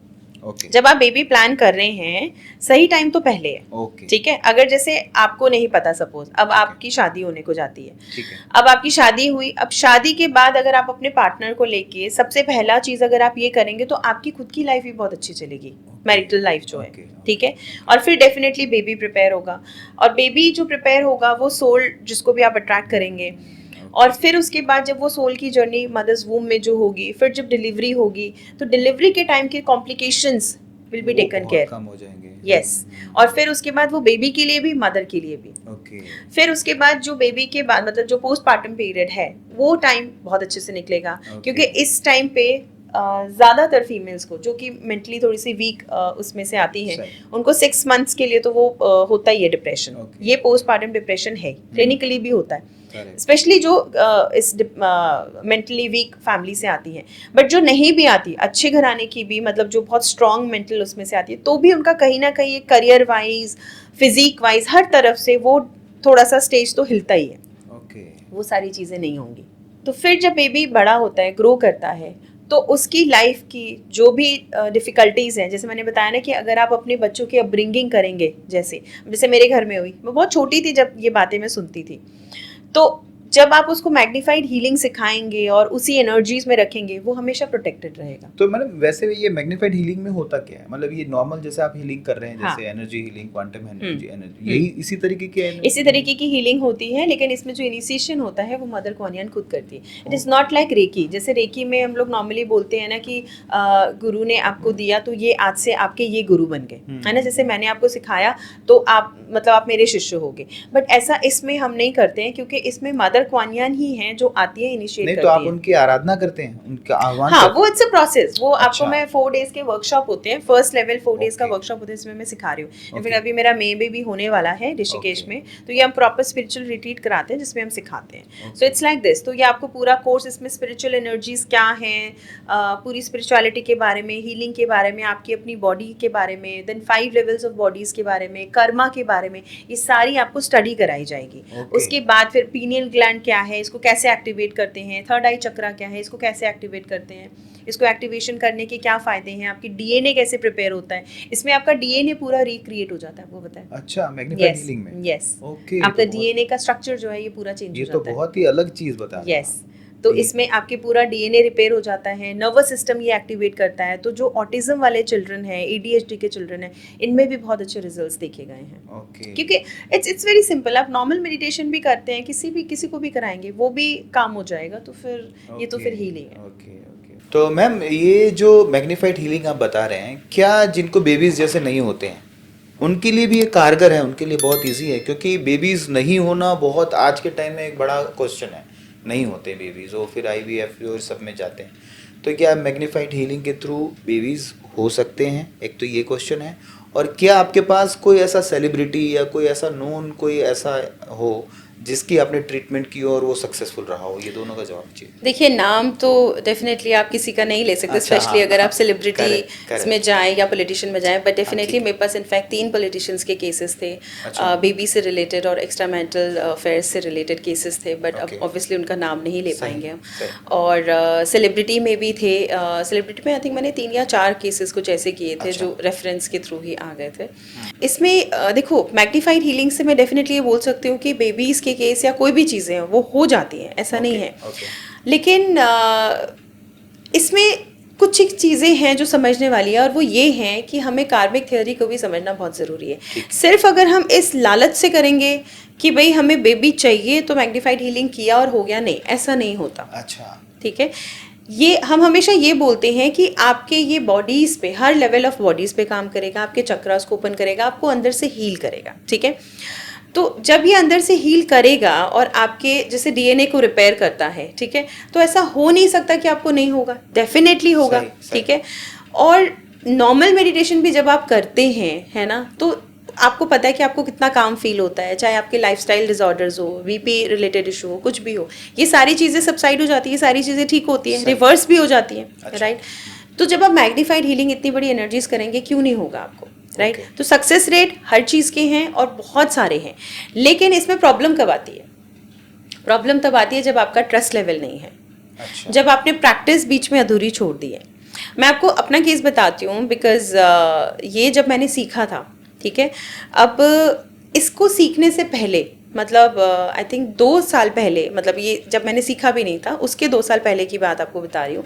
Okay. जब आप बेबी प्लान कर रहे हैं, सही टाइम तो पहले है। Okay. ठीक है। अगर जैसे आपको नहीं पता, सपोज अब आपकी शादी होने को जाती है, ठीक है। अब आपकी शादी हुई, अब शादी के बाद अगर आप अपने पार्टनर को लेके, सबसे पहला चीज अगर आप ये करेंगे तो आपकी खुद की लाइफ भी बहुत अच्छी चलेगी, मैरिटल लाइफ जो है। ठीक है। और फिर डेफिनेटली बेबी प्रिपेयर होगा, और बेबी जो प्रिपेयर होगा वो सोल जिसको भी आप अट्रैक्ट करेंगे, और फिर उसके बाद जब वो सोल की जर्नी मदर्स वूम में जो होगी, फिर जब डिलीवरी होगी, तो डिलीवरी के टाइम के complications will be taken care, कम हो जाएंगे। यस। और फिर उसके बाद वो बेबी के लिए भी, मदर के लिए भी। ओके। फिर उसके बाद जो बेबी के बाद मतलब जो पोस्टपार्टम पीरियड है, वो टाइम बहुत अच्छे से निकलेगा, क्योंकि इस टाइम पे ज़्यादातर फीमेल्स को जो कि मेंटली थोड़ी सी वीक उसमें से आती हैं, उनको 6 मंथ्स के लिए तो वो होता ही है डिप्रेशन। ये पोस्टपार्टम डिप्रेशन है, क्लिनिकली भी होता है। Correct. स्पेशली जो इस मेंटली वीक फैमिली से आती हैं, बट जो नहीं भी आती, अच्छे घराने की भी, मतलब जो बहुत स्ट्रॉन्ग मेंटल उसमें से आती है, तो भी उनका कहीं ना कहीं करियर वाइज, फिजिक वाइज, हर तरफ से वो थोड़ा सा स्टेज तो हिलता ही है। ओके। वो सारी चीज़ें नहीं होंगी। तो फिर जब बेबी बड़ा होता है, ग्रो करता है, तो उसकी लाइफ की जो भी डिफ़िकल्टीज़ हैं, जैसे मैंने बताया ना कि अगर आप अपने बच्चों की अपब्रिंगिंग करेंगे, जैसे मेरे घर में हुई, मैं बहुत छोटी थी जब ये बातें मैं सुनती थी, तो जब आप उसको मैग्नीफाइड हीलिंग सिखाएंगे और उसी एनर्जीज में रखेंगे, वो हमेशा प्रोटेक्टेड रहेगा। तो मतलब वैसे ये मैग्नीफाइड हीलिंग में होता क्या है? मतलब ये नॉर्मल जैसे आप हीलिंग कर रहे हैं, हाँ। जैसे एनर्जी हीलिंग, क्वांटम एनर्जी, हम्म। यही इसी तरीके की इसी तरीके की हीलिंग होती है, लेकिन इसमें जो इनिशिएशन होता है वो मदर कुआनियन खुद करती है। It is not like reiki. जैसे रेकी में हम लोग नॉर्मली बोलते हैं ना कि गुरु ने आपको दिया तो ये आज से आपके ये गुरु बन गए, है ना। जैसे मैंने आपको सिखाया तो आप मतलब आप मेरे शिष्य हो गए, बट ऐसा इसमें हम नहीं करते हैं, क्योंकि इसमें मदर कुआनियन ही हैं जो आती है, इनिशिएट नहीं करती तो आप है। उनकी आराधना करते हैं, उनका आह्वान हाँ, करते वो इट्स अ प्रोसेस। वो अच्छा। आपको मैं 4 डेज के वर्कशॉप होते हैं, फर्स्ट लेवल 4 डेज का Okay. वर्कशॉप होता है, इसमें मैं सिखा रही हूँ। फिर Okay. अभी मेरा मे में भी होने वाला है ऋषिकेश Okay. में, तो ये हम प्रॉपर स्पिरिचुअल रिट्रीट कराते हैं जिसमें हम सिखाते हैं। Okay. So it's like this. तो ये आपको पूरा कोर्स, इसमें स्पिरिचुअल एनर्जीज क्या हैं, पूरी स्पिरिचुअलिटी के बारे में, हीलिंग के बारे में, आपकी अपनी बॉडी के बारे में, देन 5 लेवल्स ऑफ बॉडीज के बारे में, कर्मा के बारे में, ये सारी आपको स्टडी कराई जाएगी। Okay. उसके बाद फिर पीनियल ग्लैंड क्या है, इसको कैसे एक्टिवेट करते हैं, थर्ड आई चक्रा क्या है, इसको कैसे एक्टिवेट करते हैं, इसको एक्टिवेशन करने के क्या फ़ायदे हैं, आपकी डीएनए कैसे प्रिपेयर होता है, इसमें आपका डीएनए पूरा रिक्रिएट हो जाता है, वो बताएं। अच्छा, मैग्नीफाइड हीलिंग में। यस। ओके। आपका डीएनए का स्ट्रक्चर जो है ये पूरा चेंज हो ये जाता तो है। बहुत ही अलग चीज बता रहे हैं यस। आप। तो ये- इसमें आपके पूरा डीएनए रिपेयर हो जाता है, नर्वस सिस्टम ये एक्टिवेट करता है। तो जो ऑटिज्म वाले चिल्ड्रन हैं, एडीएचडी के चिल्ड्रन हैं, इनमें भी बहुत अच्छे रिजल्ट्स देखे गए हैं। ओके। क्योंकि इट्स वेरी सिंपल। आप नॉर्मल मेडिटेशन भी करते हैं, किसी को भी कराएंगे, वो भी काम हो जाएगा। तो फिर ये तो फिर हीलिंग है। Okay okay. तो मैम ये जो मैग्नीफाइड हीलिंग आप बता रहे हैं, क्या जिनको बेबीज जैसे नहीं होते हैं उनके लिए भी ये कारगर है, उनके लिए बहुत इजी है? क्योंकि बेबीज नहीं होना बहुत आज के टाइम में एक बड़ा क्वेश्चन है। नहीं होते बेबीज, वो फिर आईवीएफ और सब में जाते हैं। तो क्या मैग्नीफाइड हीलिंग के थ्रू बेबीज हो सकते हैं? एक तो ये क्वेश्चन है। और क्या आपके पास कोई ऐसा सेलिब्रिटी या कोई ऐसा नोन कोई ऐसा हो जिसकी आपने ट्रीटमेंट की और वो सक्सेसफुल रहा हो? ये दोनों का जवाब चाहिए। देखिए, नाम तो डेफिनेटली आप किसी का नहीं ले सकते, अच्छा, स्पेशली हाँ, अगर आप हाँ, सेलिब्रिटी correct. में जाएं या पॉलिटिशियन में जाएं, बट डेफिनेटली ठीक है। मेरे पास इनफैक्ट 3 पॉलिटिशियंस के केसेस थे, अच्छा। बेबी से रिलेटेड और एक्स्ट्रा मेंटल अफेयर्स से रिलेटेड केसेस थे, बट अब Okay. ऑब्वियसली उनका नाम नहीं ले सही, पाएंगे हम। सही। और सेलिब्रिटी में भी थे। सेलिब्रिटी में आई थिंक मैंने 3 या 4 केसेस कुछ ऐसे किए थे अच्छा। जो रेफरेंस के थ्रू ही आ गए थे। इसमें देखो, मैग्नीफाइड हीलिंग से मैं डेफिनेटली ये बोल सकती हूँ कि बेबीज़ के केस या कोई भी चीज़ें हैं वो हो जाती हैं, ऐसा नहीं है। ओके। लेकिन इसमें कुछ एक चीज़ें हैं जो समझने वाली है, और वो ये हैं कि हमें कार्मिक थ्योरी को भी समझना बहुत ज़रूरी है। सिर्फ अगर हम इस लालच से करेंगे कि भाई हमें बेबी चाहिए तो मैग्नीफाइड हीलिंग किया और हो गया, नहीं, ऐसा नहीं होता। अच्छा। ठीक है। ये हम हमेशा ये बोलते हैं कि आपके ये बॉडीज़ पे, हर लेवल ऑफ बॉडीज़ पे काम करेगा, आपके चक्रास को ओपन करेगा, आपको अंदर से हील करेगा। ठीक है। तो जब ये अंदर से हील करेगा और आपके जैसे डीएनए को रिपेयर करता है, ठीक है, तो ऐसा हो नहीं सकता कि आपको नहीं होगा, डेफिनेटली होगा। सही। ठीक है। और नॉर्मल मेडिटेशन भी जब आप करते हैं, है ना, तो आपको पता है कि आपको कितना काम फील होता है, चाहे आपके लाइफस्टाइल डिसऑर्डर्स हो, वीपी रिलेटेड इशू हो, कुछ भी हो, ये सारी चीज़ें सबसाइड हो जाती है, सारी चीज़ें ठीक होती हैं, रिवर्स भी हो जाती हैं। अच्छा। राइट। तो जब आप मैग्नीफाइड हीलिंग इतनी बड़ी एनर्जीज करेंगे, क्यों नहीं होगा आपको? राइट। तो सक्सेस रेट हर चीज़ के हैं और बहुत सारे हैं, लेकिन इसमें प्रॉब्लम कब आती है? प्रॉब्लम तब आती है जब आपका ट्रस्ट लेवल नहीं है। अच्छा। जब आपने प्रैक्टिस बीच में अधूरी छोड़ दी है। मैं आपको अपना केस बताती हूँ, बिकॉज ये जब मैंने सीखा था, ठीक है, अब इसको सीखने से पहले, मतलब आई थिंक 2 साल पहले, मतलब ये जब मैंने सीखा भी नहीं था, उसके 2 साल पहले की बात आपको बता रही हूँ।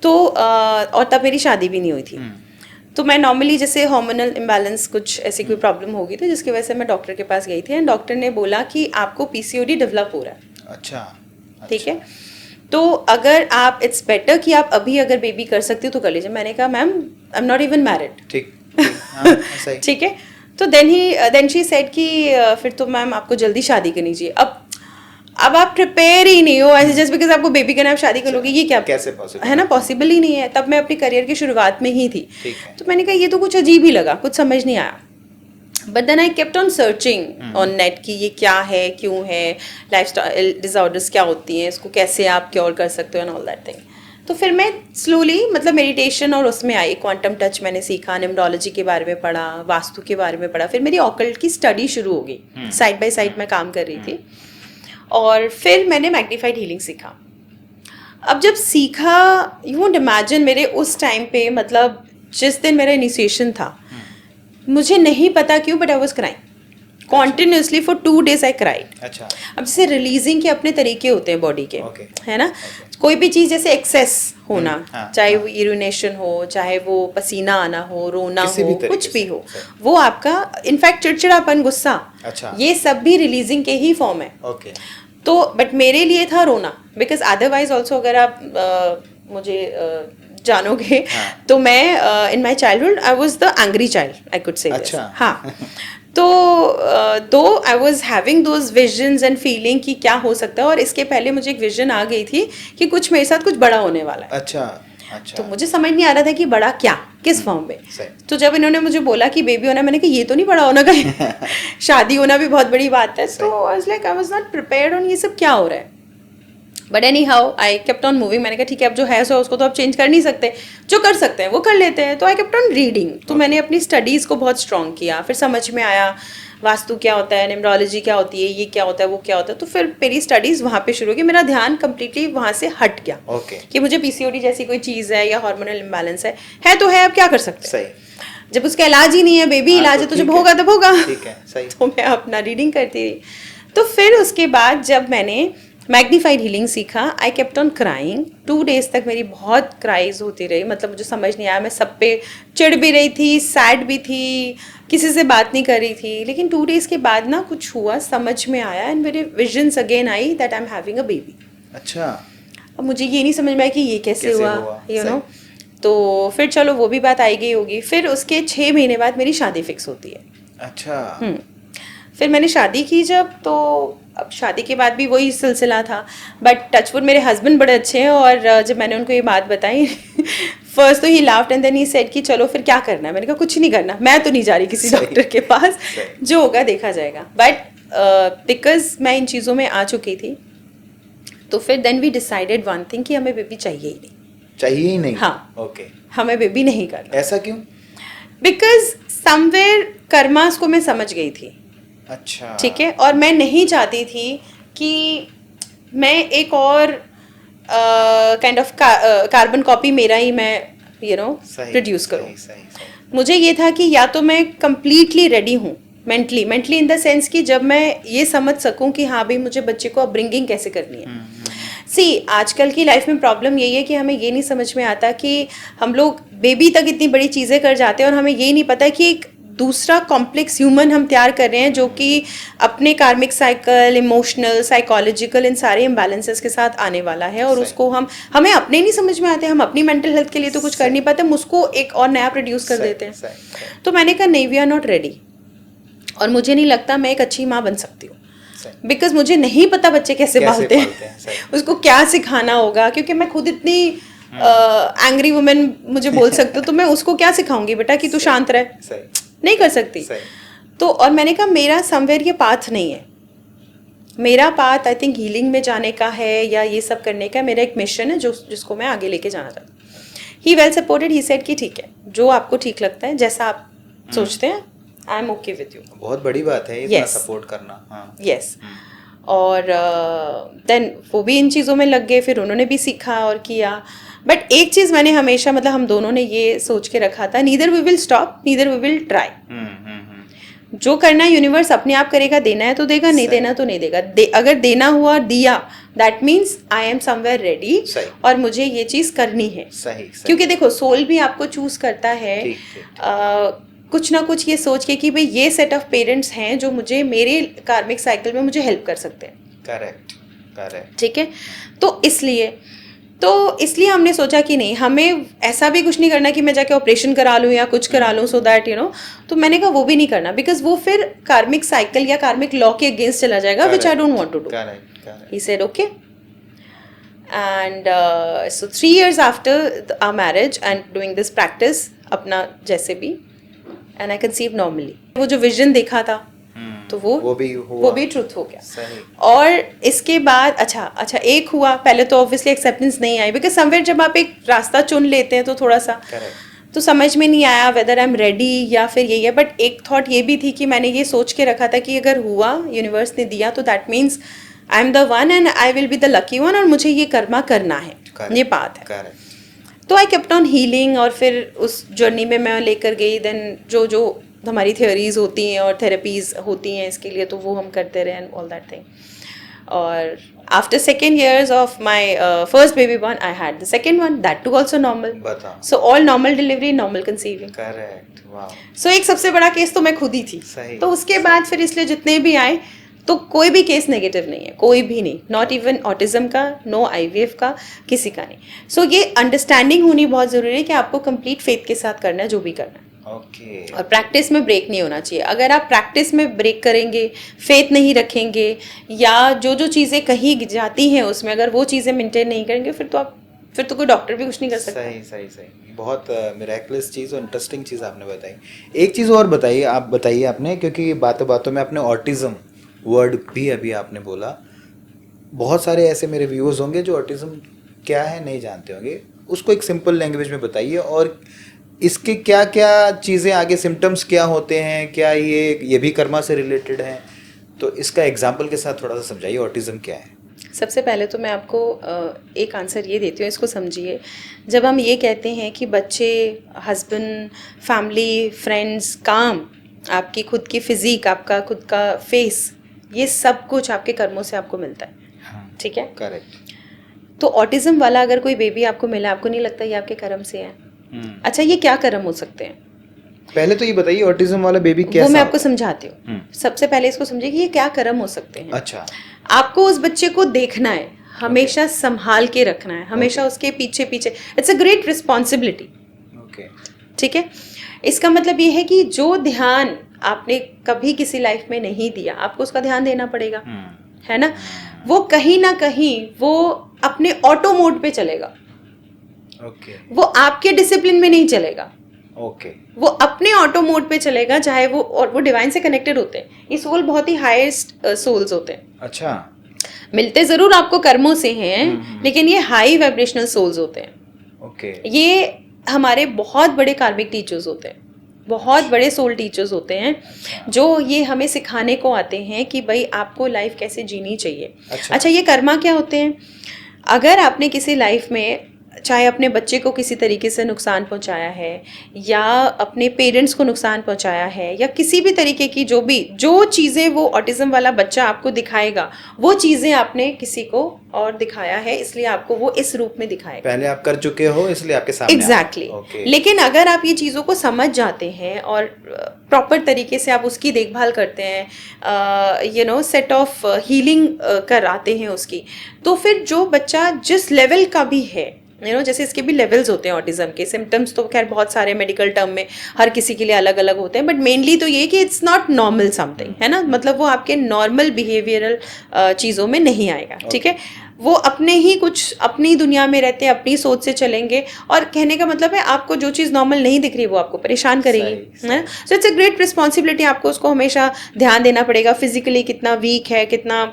तो और तब मेरी शादी भी नहीं हुई थी। तो मैं नॉर्मली जैसे हार्मोनल इम्बैलेंस कुछ ऐसी कोई प्रॉब्लम हो गई थी, जिसकी वजह से मैं डॉक्टर के पास गई थी, एंड डॉक्टर ने बोला कि आपको पीसीओडी डेवलप हो रहा है। अच्छा। ठीक है। तो अगर आप, इट्स बेटर कि आप अभी अगर बेबी कर सकती हो तो कर लीजिए। मैंने कहा ma'am, I am not even married. ठीक। हाँ, सही। ठीक है। तो देन शी सेड कि फिर तो मैम आपको जल्दी शादी करनी चाहिए। अब आप प्रिपेयर ही नहीं हो, ऐसे जस्ट बिकॉज आपको बेबी करना, आप शादी कर लोगे, ये क्या कैसे पॉसिबल है ना, पॉसिबल ही नहीं है। तब मैं अपनी करियर की शुरुआत में ही थी। ठीक है। तो मैंने कहा ये तो कुछ अजीब ही लगा, कुछ समझ नहीं आया। But then I kept on searching on net कि ये क्या है, क्यों है, लाइफस्टाइल डिसऑर्डर्स क्या होती हैं, इसको कैसे आप क्योर कर सकते हो एंड ऑल दैट थिंग. तो फिर मैं स्लोली मतलब मेडिटेशन और उसमें आई, क्वांटम टच मैंने सीखा, न्यूमरोलॉजी के बारे में पढ़ा, वास्तु के बारे में पढ़ा. फिर मेरी ऑकल्ट की स्टडी शुरू हो गई, साइड बाय साइड मैं काम कर रही थी. और फिर मैंने मैग्नीफाइड हीलिंग सीखा. अब जब सीखा, यू वोंट इमेजिन, मेरे उस टाइम पे मतलब जिस दिन मेरा इनिशिएशन था, मुझे नहीं पता क्यों but I was crying continuously for 2 days. I cried. अच्छा. अब जैसे रिलीजिंग के अपने तरीके होते हैं बॉडी के, Okay. है ना. कोई भी चीज़ जैसे एक्सेस होना, हाँ, चाहे वो यूरिनेशन हो, चाहे वो पसीना आना हो, रोना किसी हो, भी तरीके कुछ भी से, हो, सही. वो आपका इनफैक्ट चिड़चिड़ापन, गुस्सा, अच्छा. ये सब भी रिलीजिंग के ही फॉर्म है. ओके. तो बट मेरे लिए था रोना, बिकॉज अदरवाइज ऑल्सो अगर आप मुझे जानोगे, हाँ. तो मैं in my childhood I was the angry child, I could say. अच्छा. हाँ. तो though I was having those visions and feeling कि क्या हो सकता है, और इसके पहले मुझे एक विजन आ गई थी कि कुछ मेरे साथ कुछ बड़ा होने वाला है. अच्छा. अच्छा. तो मुझे समझ नहीं आ रहा था कि बड़ा क्या, किस फॉर्म में. सही. तो जब इन्होंने मुझे बोला कि बेबी होना, मैंने कहा ये तो नहीं बड़ा होना कहीं शादी होना भी बहुत बड़ी बात है. तो I was like I was not prepared on ये सब क्या हो रहा है. But any how I kept on moving. मैंने कहा ठीक है, अब जो है सो उसको तो आप चेंज कर नहीं सकते, जो कर सकते हैं वो कर लेते हैं. तो आई केप्ट ऑन रीडिंग. तो मैंने अपनी स्टडीज़ को बहुत स्ट्रॉन्ग किया. फिर समझ में आया वास्तु क्या होता है, न्यूमरोलॉजी क्या होती है, ये क्या होता है, वो क्या होता है. तो फिर मेरी स्टडीज़ वहाँ पे शुरू हो गई. मेरा ध्यान कम्प्लीटली वहाँ से हट गया. ओके. कि मुझे पीसीओडी जैसी कोई चीज़ है या हार्मोनल इम्बैलेंस है तो है, अब क्या कर सकते हैं. सही. जब उसका इलाज ही नहीं है, बेबी इलाज है, तो जब होगा तब होगा. ठीक है. सही. तो मैं अपना रीडिंग करती रही. तो फिर उसके बाद जब मैंने मैग्नीफाइड हीलिंग सीखा, आई केप्ट ऑन क्राइंग. 2 days तक मेरी बहुत क्राइज होती रही. मतलब मुझे समझ नहीं आया, मैं सब पे चिढ़ भी रही थी, सैड भी थी, किसी से बात नहीं कर रही थी. लेकिन 2 days के बाद ना कुछ हुआ, समझ में आया, एंड मेरे visions again I that I am having a baby. अच्छा. अब मुझे ये नहीं समझ में आया कि ये कैसे हुआ, यू नो. तो फिर चलो वो भी बात आई गई होगी. फिर उसके 6 महीने बाद मेरी शादी फिक्स होती है. अच्छा. फिर मैंने शादी की जब, तो अब शादी के बाद भी वही सिलसिला था. बट टचवुड मेरे हस्बैंड बड़े अच्छे हैं, और जब मैंने उनको ये बात बताई फर्स्ट तो he laughed and then he said कि चलो फिर क्या करना है. मैंने कहा कुछ नहीं करना, मैं तो नहीं जा रही किसी डॉक्टर के पास, जो होगा देखा जाएगा. बट बिकॉज मैं इन चीज़ों में आ चुकी थी, तो फिर then we decided one thing कि हमें बेबी चाहिए ही नहीं. चाहिए ही नहीं. हाँ. ओके. हमें बेबी नहीं करना. ऐसा क्यों? बिकॉज समवेयर कर्मास को मैं समझ गई थी. अच्छा. ठीक है. और मैं नहीं चाहती थी कि मैं एक और काइंड ऑफ कार्बन कॉपी मेरा ही मैं प्रोड्यूस करूँ. मुझे ये था कि या तो मैं कंप्लीटली रेडी हूँ मेंटली इन द सेंस कि जब मैं ये समझ सकूँ कि हाँ भाई मुझे बच्चे को अपब्रिंगिंग कैसे करनी है. सी आजकल की लाइफ में प्रॉब्लम यही है कि हमें ये नहीं समझ में आता कि हम लोग बेबी तक इतनी बड़ी चीज़ें कर जाते हैं, और हमें ये नहीं पता कि एक दूसरा कॉम्प्लेक्स ह्यूमन हम तैयार कर रहे हैं, जो कि अपने कार्मिक साइकिल, इमोशनल, साइकोलॉजिकल, इन सारे इम्बैलेंसेस के साथ आने वाला है. और उसको हमें अपने नहीं समझ में आते, हम अपनी मेंटल हेल्थ के लिए तो कुछ कर नहीं पाते, हम उसको एक और नया प्रोड्यूस कर देते हैं. तो मैंने कहा नहीं, वी आर नॉट रेडी, और मुझे नहीं लगता मैं एक अच्छी माँ बन सकती हूँ. बिकॉज मुझे नहीं पता बच्चे कैसे पालते हैं. उसको क्या सिखाना होगा, क्योंकि मैं खुद इतनी एंग्री वुमेन मुझे बोल सकते हो, तो मैं उसको क्या सिखाऊंगी बेटा कि तू शांत रहे. नहीं कर सकती. तो और मैंने कहा मेरा समवेयर ये पाथ नहीं है. मेरा पाथ आई थिंक हीलिंग में जाने का है, या ये सब करने का. मेरा एक मिशन है जिसको मैं आगे लेके जाना चाहती हूँ. ही वेल सपोर्टेड. ही सेड कि ठीक है, जो आपको ठीक लगता है, जैसा आप सोचते हैं, I am okay with you. बहुत बड़ी बात है इतना सपोर्ट करना. हाँ. यस. और देन वो भी इन चीज़ों में लग गए, फिर उन्होंने भी सीखा और किया. बट एक चीज़ मैंने हमेशा, मतलब हम दोनों ने ये सोच के रखा था, neither we will stop, neither we will try. जो करना है यूनिवर्स अपने आप करेगा. देना है तो देगा, नहीं देना तो नहीं देगा. अगर देना हुआ, दिया, that means I am somewhere ready, और मुझे ये चीज़ करनी है. सही. क्योंकि देखो सोल भी आपको चूज करता है कुछ ना कुछ ये सोच के कि भाई ये सेट ऑफ पेरेंट्स हैं जो मुझे मेरे कार्मिक साइकिल में मुझे हेल्प कर सकते हैं. करेक्ट. ठीक है. तो इसलिए हमने सोचा कि नहीं, हमें ऐसा भी कुछ नहीं करना कि मैं जाके ऑपरेशन करा लूँ या कुछ करा लूँ, सो दैट तो मैंने कहा वो भी नहीं करना, बिकॉज वो फिर कार्मिक साइकिल या कार्मिक लॉ के अगेंस्ट चला जाएगा, which I don't want to do. He said okay. And so 3 years after our marriage and doing this practice, अपना जैसे भी, एंड आई कंसीव नॉर्मली। वो जो विजन देखा था तो वो भी ट्रुथ हो गया। सही। और इसके बाद अच्छा एक हुआ, पहले तो ऑब्वियसली एक्सेप्टेंस नहीं आई, बिकॉज समवेयर जब आप एक रास्ता चुन लेते हैं तो थोड़ा सा तो समझ में नहीं आया वेदर आई एम रेडी या फिर यही है। बट एक थॉट ये भी थी कि मैंने ये सोच के रखा था कि अगर हुआ, यूनिवर्स ने दिया, तो that means I am the one and I will be the lucky one, और मुझे ये कर्मा करना है। ये बात है। तो आई केप्ट ऑन हीलिंग, और फिर उस जर्नी में मैं लेकर गई। देन जो हमारी थ्योरीज होती हैं और थेरेपीज होती हैं इसके लिए, तो वो हम करते रहे एंड ऑल दैट थिंग। और after 2nd years of my first baby born, I had the second one, that too also normal. So all normal delivery, normal conceiving. Correct. Wow. So एक सबसे बड़ा केस तो मैं खुद ही थी। सही। तो उसके बाद फिर इसलिए जितने भी आए तो कोई भी केस नेगेटिव नहीं है, कोई भी नहीं, नॉट इवन ऑटिज्म का, नो IVF का, किसी का नहीं। सो ये अंडरस्टैंडिंग होनी बहुत ज़रूरी है कि आपको कंप्लीट फेथ के साथ करना है जो भी करना है। Okay. और प्रैक्टिस में ब्रेक नहीं होना चाहिए। अगर आप प्रैक्टिस में ब्रेक करेंगे, फेथ नहीं रखेंगे, या जो चीज़ें कही जाती हैं उसमें अगर वो चीज़ें मेंटेन नहीं करेंगे, फिर तो कोई डॉक्टर भी कुछ नहीं कर सकता। सही। बहुत मिरेकलस चीज़ और इंटरेस्टिंग चीज़ आपने बताई। एक चीज़ और बताइए आपने, क्योंकि बातों बातों में आपने ऑटिज़म वर्ड भी अभी आपने बोला। बहुत सारे ऐसे मेरे व्यूअर्स होंगे जो ऑटिज़म क्या है नहीं जानते होंगे, उसको एक सिंपल लैंग्वेज में बताइए, और इसके क्या क्या चीज़ें आगे, सिम्टम्स क्या होते हैं, क्या ये भी कर्मा से रिलेटेड हैं, तो इसका एग्जाम्पल के साथ थोड़ा सा समझाइए ऑटिज़म क्या है। सबसे पहले तो मैं आपको एक आंसर ये देती हूँ, इसको समझिए। जब हम ये कहते हैं कि बच्चे, हस्बैंड, फैमिली, फ्रेंड्स, काम, आपकी खुद की फिजिक, आपका खुद का फेस, ये सब कुछ आपके कर्मों से आपको मिलता है। ठीक है, करेक्ट। तो ऑटिज्म वाला अगर कोई बेबी आपको मिला, आपको नहीं लगता ये आपके कर्म से है? अच्छा, ये क्या कर्म हो सकते हैं? पहले तो ये बताइए ऑटिज्म वाला बेबी कैसा? वो मैं आपको समझाती हूँ। सबसे पहले इसको समझिए कि ये क्या कर्म हो सकते हैं। अच्छा। आपको उस बच्चे को देखना है, हमेशा संभाल के रखना है, हमेशा उसके पीछे पीछे। It's a great responsibility. Okay, ठीक है। इसका मतलब ये है कि जो ध्यान आपने कभी किसी लाइफ में नहीं दिया, आपको उसका ध्यान देना पड़ेगा, है ना। वो कहीं ना कहीं वो अपने ऑटो मोड पे चलेगा। ओके। वो आपके डिसिप्लिन में नहीं चलेगा। ओके। वो अपने ऑटो मोड पे चलेगा, चाहे वो, और वो डिवाइन से कनेक्टेड होते हैं। ये सोल बहुत ही हाईएस्ट सोल्स होते हैं। अच्छा। मिलते जरूर आपको कर्मों से हैं, लेकिन ये हाई वाइब्रेशनल सोल्स होते हैं। ओके। ये हमारे बहुत बड़े कार्मिक टीचर्स होते हैं, बहुत बड़े सोल टीचर्स होते हैं, जो ये हमें सिखाने को आते हैं कि भाई आपको लाइफ कैसे जीनी चाहिए। अच्छा, ये कर्मा क्या होते हैं? अगर आपने किसी लाइफ में, चाहे अपने बच्चे को किसी तरीके से नुकसान पहुंचाया है, या अपने पेरेंट्स को नुकसान पहुंचाया है, या किसी भी तरीके की जो चीज़ें वो ऑटिज्म वाला बच्चा आपको दिखाएगा, वो चीज़ें आपने किसी को और दिखाया है, इसलिए आपको वो इस रूप में दिखाएगा। पहले आप कर चुके हो इसलिए आपके सामने। एग्जैक्टली। लेकिन अगर आप ये चीज़ों को समझ जाते हैं और प्रॉपर तरीके से आप उसकी देखभाल करते हैं, सेट ऑफ हीलिंग कराते हैं उसकी, तो फिर जो बच्चा जिस लेवल का भी है, जैसे इसके भी लेवल्स होते हैं ऑटिज्म के। सिम्टम्स तो खैर बहुत सारे मेडिकल टर्म में हर किसी के लिए अलग अलग होते हैं, बट मेनली तो ये कि इट्स नॉट नॉर्मल समथिंग, है ना। मतलब वो आपके नॉर्मल बिहेवियरल चीज़ों में नहीं आएगा। ठीक है, वो अपनी दुनिया में रहते हैं, अपनी सोच से चलेंगे, और कहने का मतलब है आपको जो चीज़ नॉर्मल नहीं दिख रही वो आपको परेशान करेगी, है। So it's a great responsibility. आपको उसको हमेशा ध्यान देना पड़ेगा, फिजिकली कितना वीक है, कितना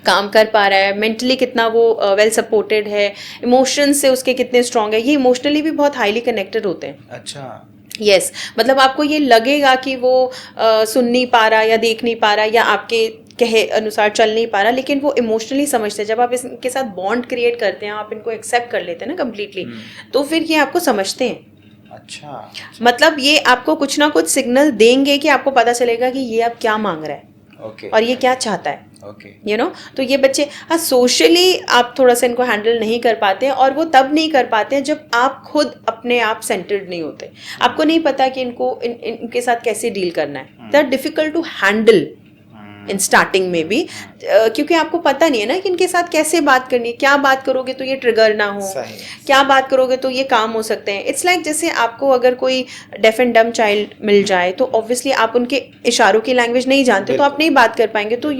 काम कर पा रहा है, मेंटली कितना वो वेल सपोर्टेड है, इमोशंस से उसके कितने स्ट्रांग है। ये इमोशनली भी बहुत हाईली कनेक्टेड होते हैं। अच्छा। यस, मतलब आपको ये लगेगा कि वो सुन नहीं पा रहा या देख नहीं पा रहा या आपके कहे अनुसार चल नहीं पा रहा, लेकिन वो इमोशनली समझते हैं। जब आप इनके साथ बॉन्ड क्रिएट करते हैं, आप इनको एक्सेप्ट कर लेते हैं ना कम्प्लीटली, तो फिर ये आपको समझते हैं। अच्छा। मतलब ये आपको कुछ ना कुछ सिग्नल देंगे कि आपको पता चलेगा कि ये अब क्या मांग रहा है, और ये क्या चाहता है। तो ये बच्चे, हाँ, सोशली आप थोड़ा सा इनको हैंडल नहीं कर पाते हैं, और वो तब नहीं कर पाते हैं जब आप खुद अपने आप सेंटर्ड नहीं होते। आपको नहीं पता कि इनके साथ कैसे डील करना है। They are difficult to handle in starting में भी, क्योंकि आपको पता नहीं है ना कि इनके साथ कैसे बात करनी है। क्या बात करोगे तो ये ट्रिगर ना हो, क्या बात करोगे तो ये काम हो सकते हैं। इट्स लाइक जैसे आपको अगर कोई डेफ एंड डम चाइल्ड मिल जाए, तो ऑब्वियसली आप उनके इशारों की लैंग्वेज नहीं जानते, तो आप नहीं बात कर पाएंगे, तो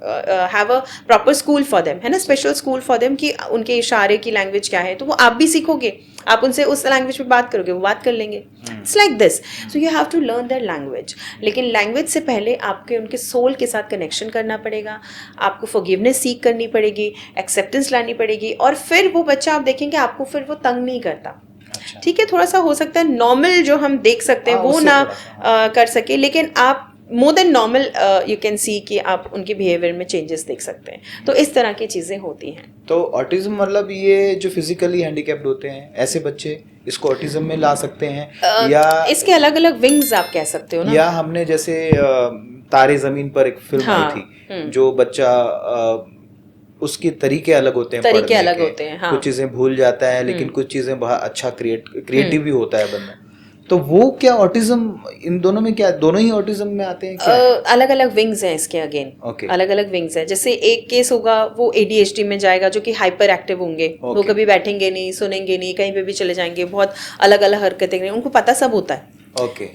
have a proper school for them, है ना, स्पेशल स्कूल फॉर देम, कि उनके इशारे की लैंग्वेज क्या है, तो वो आप भी सीखोगे, आप उनसे उस लैंग्वेज में बात करोगे, वो बात कर लेंगे. It's like this. So you have to learn their language. लेकिन लैंग्वेज से पहले आपके उनके सोल के साथ कनेक्शन करना पड़ेगा, आपको फॉरगिवनेस सीख करनी पड़ेगी, एक्सेप्टेंस लानी पड़ेगी, और फिर वो बच्चा आप देखेंगे आपको फिर वो तंग नहीं करता. ठीक है, थोड़ा सा हो सकता है नॉर्मल जो हम देख सकते हैं वो ना कर सके, लेकिन आप more than normal you can see कि आप उनके बिहेवियर में चेंजेस देख सकते हैं. तो इस तरह की चीज़ें होती हैं. तो ऑटिज्म मतलब ये जो फिजिकली हैंडीकैप्ड होते हैं ऐसे बच्चे इसको ऑटिज्म में ला सकते हैं, या इसके अलग अलग विंग्स आप कह सकते हो ना. या हमने जैसे तारे जमीन पर एक फिल्म आई थी, जो बच्चा उसके तरीके अलग होते हैं, तरीके अलग होते हैं, हाँ. कुछ चीजें भूल जाता है, लेकिन कुछ चीजें बहुत अच्छा क्रिएटिव भी होता है बंदा. तो वो क्या ऑटिज्म, इन दोनों में क्या, दोनों ही ऑटिज्म में आते हैं क्या? अलग अलग विंग्स हैं इसके. अगेन अलग अलग विंग्स हैं. जैसे एक केस होगा वो ADHD में जाएगा, जो कि हाइपर एक्टिव होंगे. वो कभी बैठेंगे नहीं, सुनेंगे नहीं, कहीं पे भी चले जाएंगे, बहुत अलग अलग हरकतें करेंगे, उनको पता सब होता है.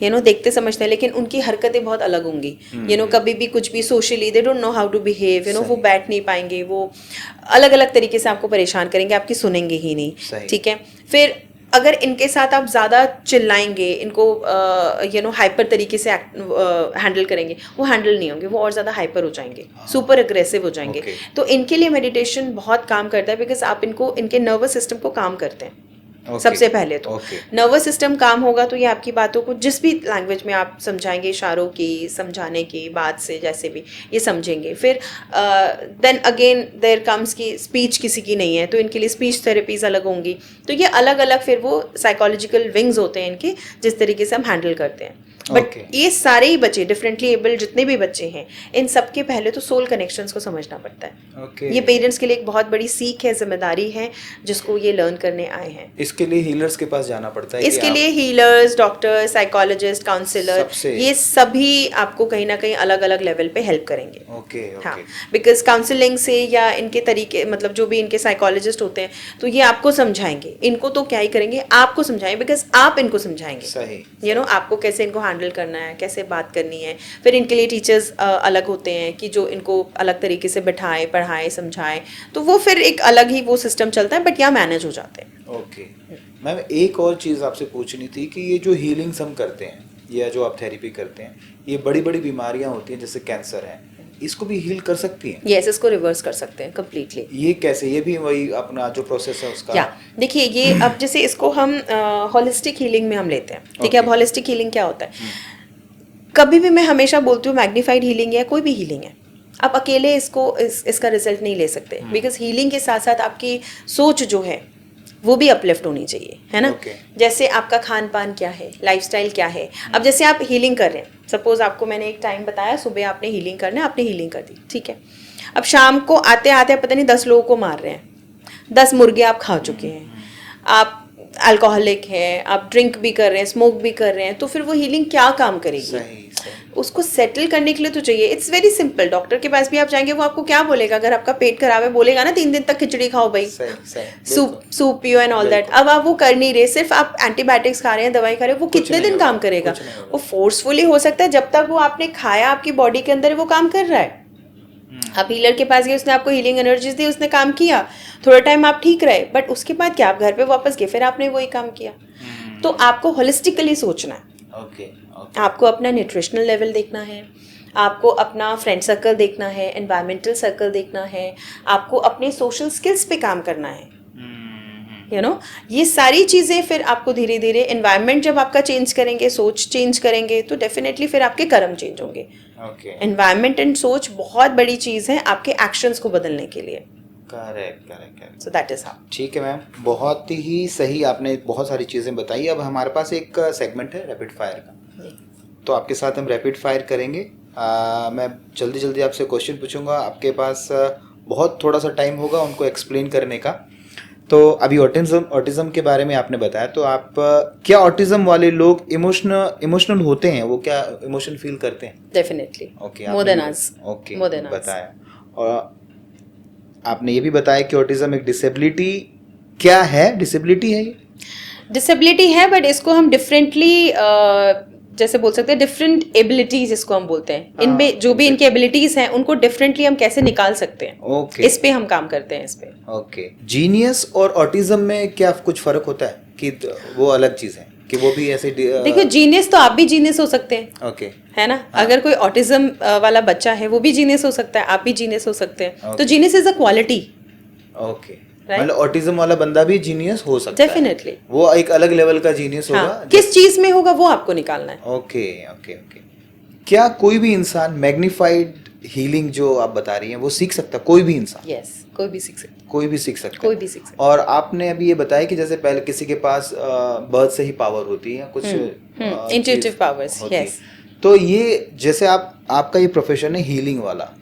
यू नो, देखते समझते हैं, लेकिन उनकी हरकतें बहुत अलग होंगी. यू नो, कभी भी कुछ भी socially they don't know how to behave. You know, वो बैठ नहीं पाएंगे, वो अलग अलग तरीके से आपको परेशान करेंगे, आपकी सुनेंगे ही नहीं. ठीक है. फिर अगर इनके साथ आप ज़्यादा चिल्लाएंगे, इनको यू नो हाइपर तरीके से हैंडल करेंगे, वो हैंडल नहीं होंगे, वो और ज़्यादा हाइपर हो जाएंगे, सुपर अग्रेसिव हो जाएंगे. तो इनके लिए मेडिटेशन बहुत काम करता है, बिकॉज आप इनको, इनके नर्वस सिस्टम को काम करते हैं. सबसे पहले तो नर्वस सिस्टम काम होगा तो ये आपकी बातों को जिस भी लैंग्वेज में आप समझाएंगे, इशारों की, समझाने की, बात से जैसे भी ये समझेंगे. फिर देन अगेन देयर कम्स की स्पीच किसी की नहीं है, तो इनके लिए स्पीच थेरेपीज अलग होंगी. तो ये अलग अलग फिर वो साइकोलॉजिकल विंग्स होते हैं इनके, जिस तरीके से हम हैंडल करते हैं. बट ये सारे ही बच्चे, डिफरेंटली एबल्ड जितने भी बच्चे हैं, इन सबके पहले तो सोल कनेक्शंस को समझना पड़ता है. ये पेरेंट्स के लिए एक बहुत बड़ी सीख है, जिम्मेदारी है, जिसको ये लर्न करने आए हैं. इसके लिए हीलर्स के पास जाना पड़ता है. इसके लिए हीलर्स, डॉक्टर, साइकोलॉजिस्ट, काउंसलर, ये सभी आपको कहीं ना कहीं अलग अलग लेवल पे हेल्प करेंगे. हाँ, बिकॉज काउंसलिंग से या इनके तरीके, मतलब जो भी इनके साइकोलॉजिस्ट होते हैं, तो ये आपको समझाएंगे. इनको तो क्या ही करेंगे, आपको समझाएंगे, बिकॉज आप इनको समझाएंगे. यू नो, आपको कैसे इनको हैंडल करना है, कैसे बात करनी है. फिर इनके लिए टीचर्स अलग होते हैं कि जो इनको अलग तरीके से बैठाएं, पढ़ाएं, समझाएं. तो वो फिर एक अलग ही वो सिस्टम चलता है, बट यहाँ मैनेज हो जाते हैं. ओके मैम, एक और चीज़ आपसे पूछनी थी कि ये जो हीलिंग्स हम करते हैं या जो आप थेरेपी करते हैं, ये बड़ी बड़ी बीमारियां होती हैं जैसे कैंसर है, इसको भी हील कर सकती हैं? यस, इसको रिवर्स कर सकते हैं कम्प्लीटली. ये कैसे? ये भी वही अपना जो प्रोसेस है उसका? या देखिए, ये अब जैसे इसको हम होलिस्टिक हीलिंग में हम लेते हैं. ठीक है. अब होलिस्टिक हीलिंग क्या होता है? कभी भी मैं हमेशा बोलती हूँ, मैग्नीफाइड हीलिंग है, कोई भी हीलिंग है, आप अकेले इसका रिजल्ट नहीं ले सकते. बिकॉज हीलिंग के साथ साथ आपकी सोच जो है वो भी अपलिफ्ट होनी चाहिए, है ना. जैसे आपका खान पान क्या है, लाइफस्टाइल क्या है. अब जैसे आप हीलिंग कर रहे हैं, सपोज आपको मैंने एक टाइम बताया, सुबह आपने हीलिंग करना है, आपने हीलिंग कर दी. ठीक है. अब शाम को आते आते पता नहीं 10 लोगों को मार रहे हैं, 10 मुर्गे आप खा चुके हैं, आप अल्कोहलिक हैं, आप ड्रिंक भी कर रहे हैं, स्मोक भी कर रहे हैं, तो फिर वो हीलिंग क्या काम करेगी? उसको सेटल करने के लिए तो चाहिए. It's very simple. डॉक्टर के पास भी आप जाएंगे, वो आपको क्या बोलेगा? अगर आपका पेट खराब है, बोलेगा ना 3 दिन तक खिचड़ी खाओ भाई, सूप पियो एंड ऑल दैट. अब आप वो कर नहीं रहे, सिर्फ आप एंटीबायोटिक्स खा रहे हैं, दवाई खा रहे हैं, वो कितने दिन काम करेगा? वो फोर्सफुली हो सकता है जब तक वो आपने खाया, आपकी बॉडी के अंदर वो काम कर रहा है. आप हीलर के पास गए, उसने आपको हीलिंग एनर्जीज दी, उसने काम किया, थोड़ा टाइम आप ठीक रहे, बट उसके बाद क्या, आप घर पे वापस गए, फिर आपने वही काम किया. तो आपको होलिस्टिकली सोचना है. आपको अपना न्यूट्रिशनल लेवल देखना है, आपको अपना फ्रेंड सर्कल देखना है, एनवायरमेंटल सर्कल देखना है, आपको अपने सोशल स्किल्स पे काम करना है. यू नो, ये सारी चीज़ें फिर आपको धीरे धीरे, एनवायरनमेंट जब आपका चेंज करेंगे, सोच चेंज करेंगे, तो डेफिनेटली फिर आपके कर्म चेंज होंगे. एनवायरनमेंट एंड सोच बहुत बड़ी चीज़ है आपके एक्शंस को बदलने के लिए. Correct. So that is how. ठीक है मैम, बहुत ही सही, आपने बहुत सारी चीज़ें बताई. अब हमारे पास एक सेगमेंट है रैपिड फायर का, तो आपके साथ हम रैपिड फायर करेंगे. मैं जल्दी जल्दी आपसे क्वेश्चन पूछूंगा, आपके पास बहुत थोड़ा सा टाइम होगा उनको एक्सप्लेन करने का. तो अभी ऑटिज्म के बारे में आपने बताया, तो आप क्या ऑटिज्म वाले लोग इमोशनल होते हैं? वो क्या इमोशन फील करते हैं? Definitely. Okay, more than us. Okay, बताया. और आपने ये भी बताया कि ऑटिज्म एक डिसेबिलिटी, क्या है डिसेबिलिटी है? ये डिसेबिलिटी है, बट इसको हम डिफरेंटली जैसे बोल सकते हैं डिफरेंट एबिलिटीज, इसको हम बोलते हैं, इनमें जो भी इनकी एबिलिटीज हैं उनको डिफरेंटली हम कैसे निकाल सकते हैं। ओके, इस पे हम काम करते हैं, इस पे। ओके। जीनियस और ऑटिज्म में क्या कुछ फर्क होता है कि वो अलग चीज है कि वो भी ऐसे देखो, जीनियस तो आप भी जीनियस हो सकते हैं, ओके, है ना। अगर कोई ऑटिज्म वाला बच्चा है वो भी जीनियस हो सकता है, आप भी जीनियस हो सकते हैं। तो genius is a quality. Okay, मतलब ऑटिज्म वाला बंदा भी जीनियस हो सकता है, डेफिनेटली। वो एक अलग लेवल का जीनियस होगा। किस चीज में होगा वो आपको निकालना है। Okay, okay, okay. क्या कोई भी इंसान मैग्नीफाइड हीलिंग जो आप बता रही हैं वो सीख सकता है? कोई भी इंसान? यस, कोई भी सीख सकता है। कोई भी सीख सकता है, कोई भी सीख सकता और आपने अभी ये बताया कि जैसे पहले किसी के पास बर्थ से ही पावर होती है, कुछ इंट्यूटिव चीज पावर्स, होती है। यस। तो ये जैसे आपका ये प्रोफेशन है हीलिंग वाला,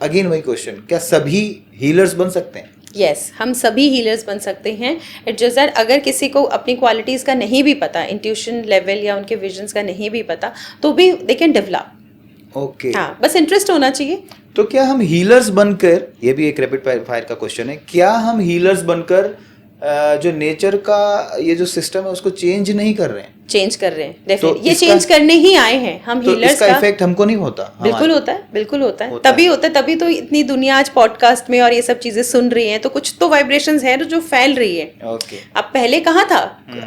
अगेन वही क्वेश्चन, क्या सभी हीलर्स बन सकते हैं? यस, हम सभी हीलर्स बन सकते हैं। इट जस्ट दैट अगर किसी को अपनी क्वालिटीज का नहीं भी पता, इंट्यूशन लेवल या उनके विजन्स का नहीं भी पता, तो भी दे कैन डेवलप। ओके, हाँ, बस इंटरेस्ट होना चाहिए। तो क्या हम हीलर्स बनकर, ये भी एक रैपिड फायर का क्वेश्चन है, क्या हम हीलर्स बनकर जो नेचर का ये जो सिस्टम है उसको चेंज नहीं कर रहे हैं? चेंज कर रहे हैं, तो डेफिनेटली। ये इसका- चेंज करने ही आए हैं हम तो हीलर्स इसका का। इफेक्ट हमको नहीं होता? बिल्कुल होता है, बिल्कुल होता है। होता तभी है। होता है, तभी तो इतनी दुनिया आज पॉडकास्ट में और ये सब चीजें सुन रही है, तो कुछ तो वाइब्रेशंस है जो फैल रही है। ओके, अब पहले कहाँ था?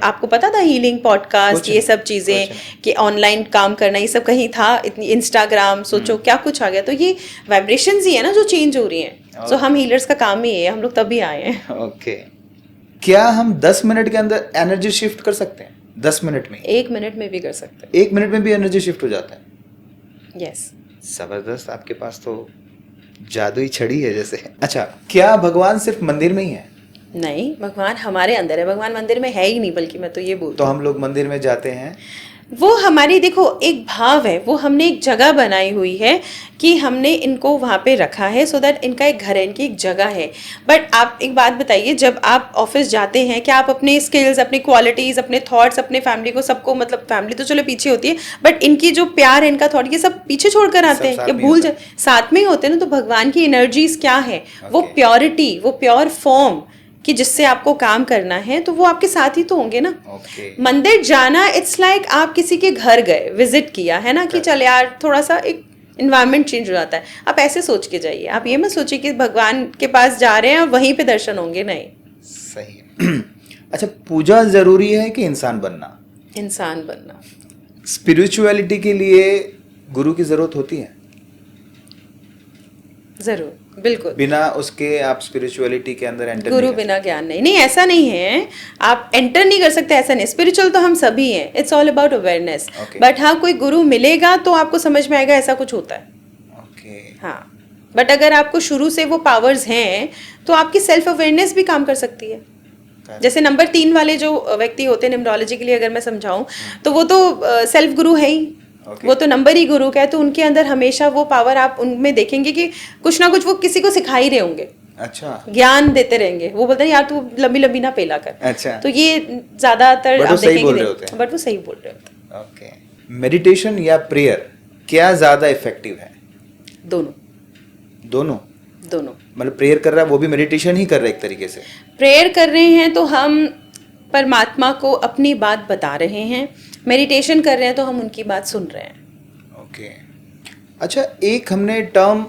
आपको पता था हीलिंग पॉडकास्ट, कुछ ये नहीं, सब चीजें कुछ नहीं। कि ऑनलाइन काम करना, ये सब कहीं था? इतनी इंस्टाग्राम सोचो क्या कुछ आ गया। तो ये वाइब्रेशंस ही है ना जो चेंज हो रही हैं। सो हम हीलर्स का काम ही है, हम लोग तभी आए हैं। ओके। क्या हम 10 मिनट के अंदर एनर्जी शिफ्ट कर सकते हैं? 10 मिनट में? 1 मिनट में भी कर सकते 1 मिनट में भी एनर्जी शिफ्ट हो जाता है? हैं। यस। जबरदस्त, आपके पास तो जादुई छड़ी है जैसे। अच्छा, क्या भगवान सिर्फ मंदिर में ही है? नहीं, भगवान हमारे अंदर है। भगवान मंदिर में है ही नहीं, बल्कि मैं तो ये बोलती तो हूँ। हम लोग मंदिर में जाते हैं, वो हमारी, देखो, एक भाव है, वो हमने एक जगह बनाई हुई है कि हमने इनको वहाँ पे रखा है, सो दैट इनका एक घर है, इनकी एक जगह है। बट आप एक बात बताइए, जब आप ऑफिस जाते हैं, क्या आप अपने स्किल्स, अपनी क्वालिटीज, अपने थॉट्स, अपने फैमिली को, सबको, मतलब फैमिली तो चलो पीछे होती है, बट इनकी जो प्यार है, इनका थॉट, ये सब पीछे छोड़कर आते हैं, साथ या में भूल होता जाए? साथ में ही होते हैं ना। तो भगवान की एनर्जीज क्या है? वो Okay. प्योरिटी, वो प्योर फॉर्म कि जिससे आपको काम करना है, तो वो आपके साथ ही तो होंगे ना। ओके, मंदिर जाना, इट्स लाइक आप किसी के घर गए, विजिट किया, है ना, कि चल यार थोड़ा सा एक इन्वायरमेंट चेंज हो जाता है। आप ऐसे सोच के जाइए, आप ये मत सोचिए कि भगवान के पास जा रहे हैं और वहीं पे दर्शन होंगे, नहीं। सही। अच्छा, पूजा जरूरी है कि इंसान बनना? इंसान बनना। स्पिरिचुअलिटी के लिए गुरु की जरूरत होती है? जरूर, बिल्कुल। बिना उसके आप स्पिरिचुअलिटी के अंदर एंटर गुरु बिना ज्ञान नहीं। नहीं, ऐसा नहीं है, आप एंटर नहीं कर सकते, ऐसा नहीं। स्पिरिचुअल तो हम सभी हैं, it's all about awareness. Okay. But हाँ, कोई गुरु मिलेगा तो आपको समझ में आएगा ऐसा कुछ होता है। ओके, हाँ, बट अगर आपको शुरू से वो पावर्स हैं तो आपकी सेल्फ अवेयरनेस भी काम कर सकती है। जैसे नंबर 3 वाले जो व्यक्ति होते हैं, न्यूमरोलॉजी के लिए अगर मैं समझाऊं, तो वो तो सेल्फ गुरु है ही। Okay. वो तो नंबर ही गुरु का है, तो उनके अंदर हमेशा वो पावर आप उनमें देखेंगे कि कुछ ना कुछ वो किसी को सिखा ही रहे होंगे, अच्छा, ज्ञान देते रहेंगे। वो बोलते हैं यार तू लंबी लंबी ना पेला कर। अच्छा, तो ये ज्यादातर But वो आप सही बोल रहे होते देखेंगे, हैं। बट वो सही बोल रहे होते हैं। ओके। मेडिटेशन या प्रेयर क्या ज्यादा इफेक्टिव है? दोनों, दोनों? दोनों। मतलब प्रेयर कर रहा है वो भी मेडिटेशन ही कर रहा है एक तरीके से? प्रेयर कर रहे हैं तो हम परमात्मा को अपनी बात बता रहे हैं, मेडिटेशन कर रहे हैं तो हम उनकी बात सुन रहे हैं। ओके। अच्छा, एक हमने टर्म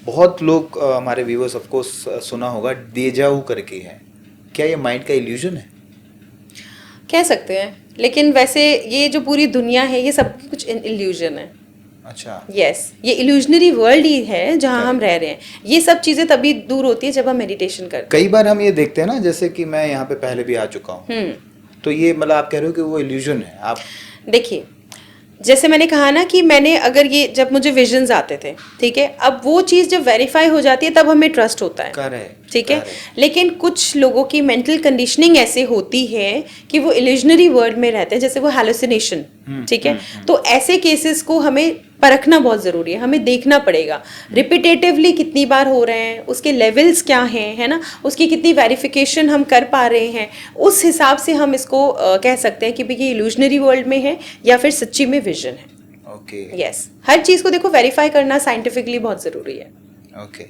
बहुत लोग हमारे व्यूअर्स ऑफ कोर्स सुना होगा, डेजावू करके है। क्या ये माइंड का इल्यूजन है? कह सकते हैं, लेकिन वैसे ये जो पूरी दुनिया है ये सब कुछ इल्यूजन है। अच्छा, यस, ये इल्यूजनरी वर्ल्ड ही है जहाँ हम रह रहे हैं। ये सब चीजें तभी दूर होती है जब हम मेडिटेशन करते कई बार हम ये देखते हैं ना, जैसे कि मैं यहाँ पे पहले भी आ चुका हूँ, हैं। तो ये मतलब आप कह रहे हो कि वो इल्यूजन है? आप देखिए, जैसे मैंने कहा ना कि मैंने, अगर ये जब मुझे विजन्स आते थे, ठीक है, अब वो चीज़ जब वेरीफाई हो जाती है तब हमें ट्रस्ट होता है, करेक्ट, ठीक है। लेकिन कुछ लोगों की मेंटल कंडीशनिंग ऐसे होती है कि वो इल्यूजनरी वर्ल्ड में रहते हैं, जैसे वो हैलुसिनेशन, ठीक है। तो ऐसे केसेस को हमें परखना बहुत ज़रूरी है, हमें देखना पड़ेगा रिपीटेटिवली कितनी बार हो रहे हैं, उसके लेवल्स क्या हैं, है ना, उसकी कितनी वेरिफिकेशन हम कर पा रहे हैं। उस हिसाब से हम इसको कह सकते हैं कि भाई ये इल्यूजनरी वर्ल्ड में है या फिर सच्ची में विजन है। ओके, यस, हर चीज़ को देखो वेरीफाई करना साइंटिफिकली बहुत ज़रूरी है। ओके।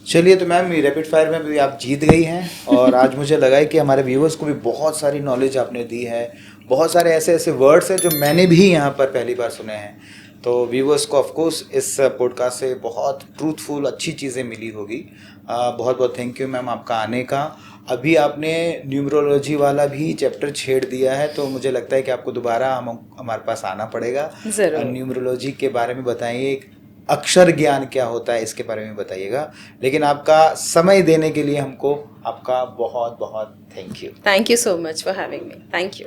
चलिए, तो मैम रैपिड फायर में भी आप जीत गई हैं और आज मुझे लगा है कि हमारे व्यूवर्स को भी बहुत सारी नॉलेज आपने दी है। बहुत सारे ऐसे ऐसे वर्ड्स हैं जो मैंने भी यहाँ पर पहली बार सुने हैं। तो व्यूवर्स को ऑफ कोर्स इस पॉडकास्ट से बहुत ट्रूथफुल अच्छी चीज़ें मिली होगी। बहुत बहुत थैंक यू मैम आपका आने का। अभी आपने न्यूमरोलॉजी वाला भी चैप्टर छेड़ दिया है, तो मुझे लगता है कि आपको दोबारा हमारे पास आना पड़ेगा। जरूर। न्यूमरोलॉजी के बारे में बताइए, अक्षर ज्ञान क्या होता है इसके बारे में बताइएगा। लेकिन आपका समय देने के लिए हमको आपका बहुत बहुत thank you. Thank you so much for having me. Thank you.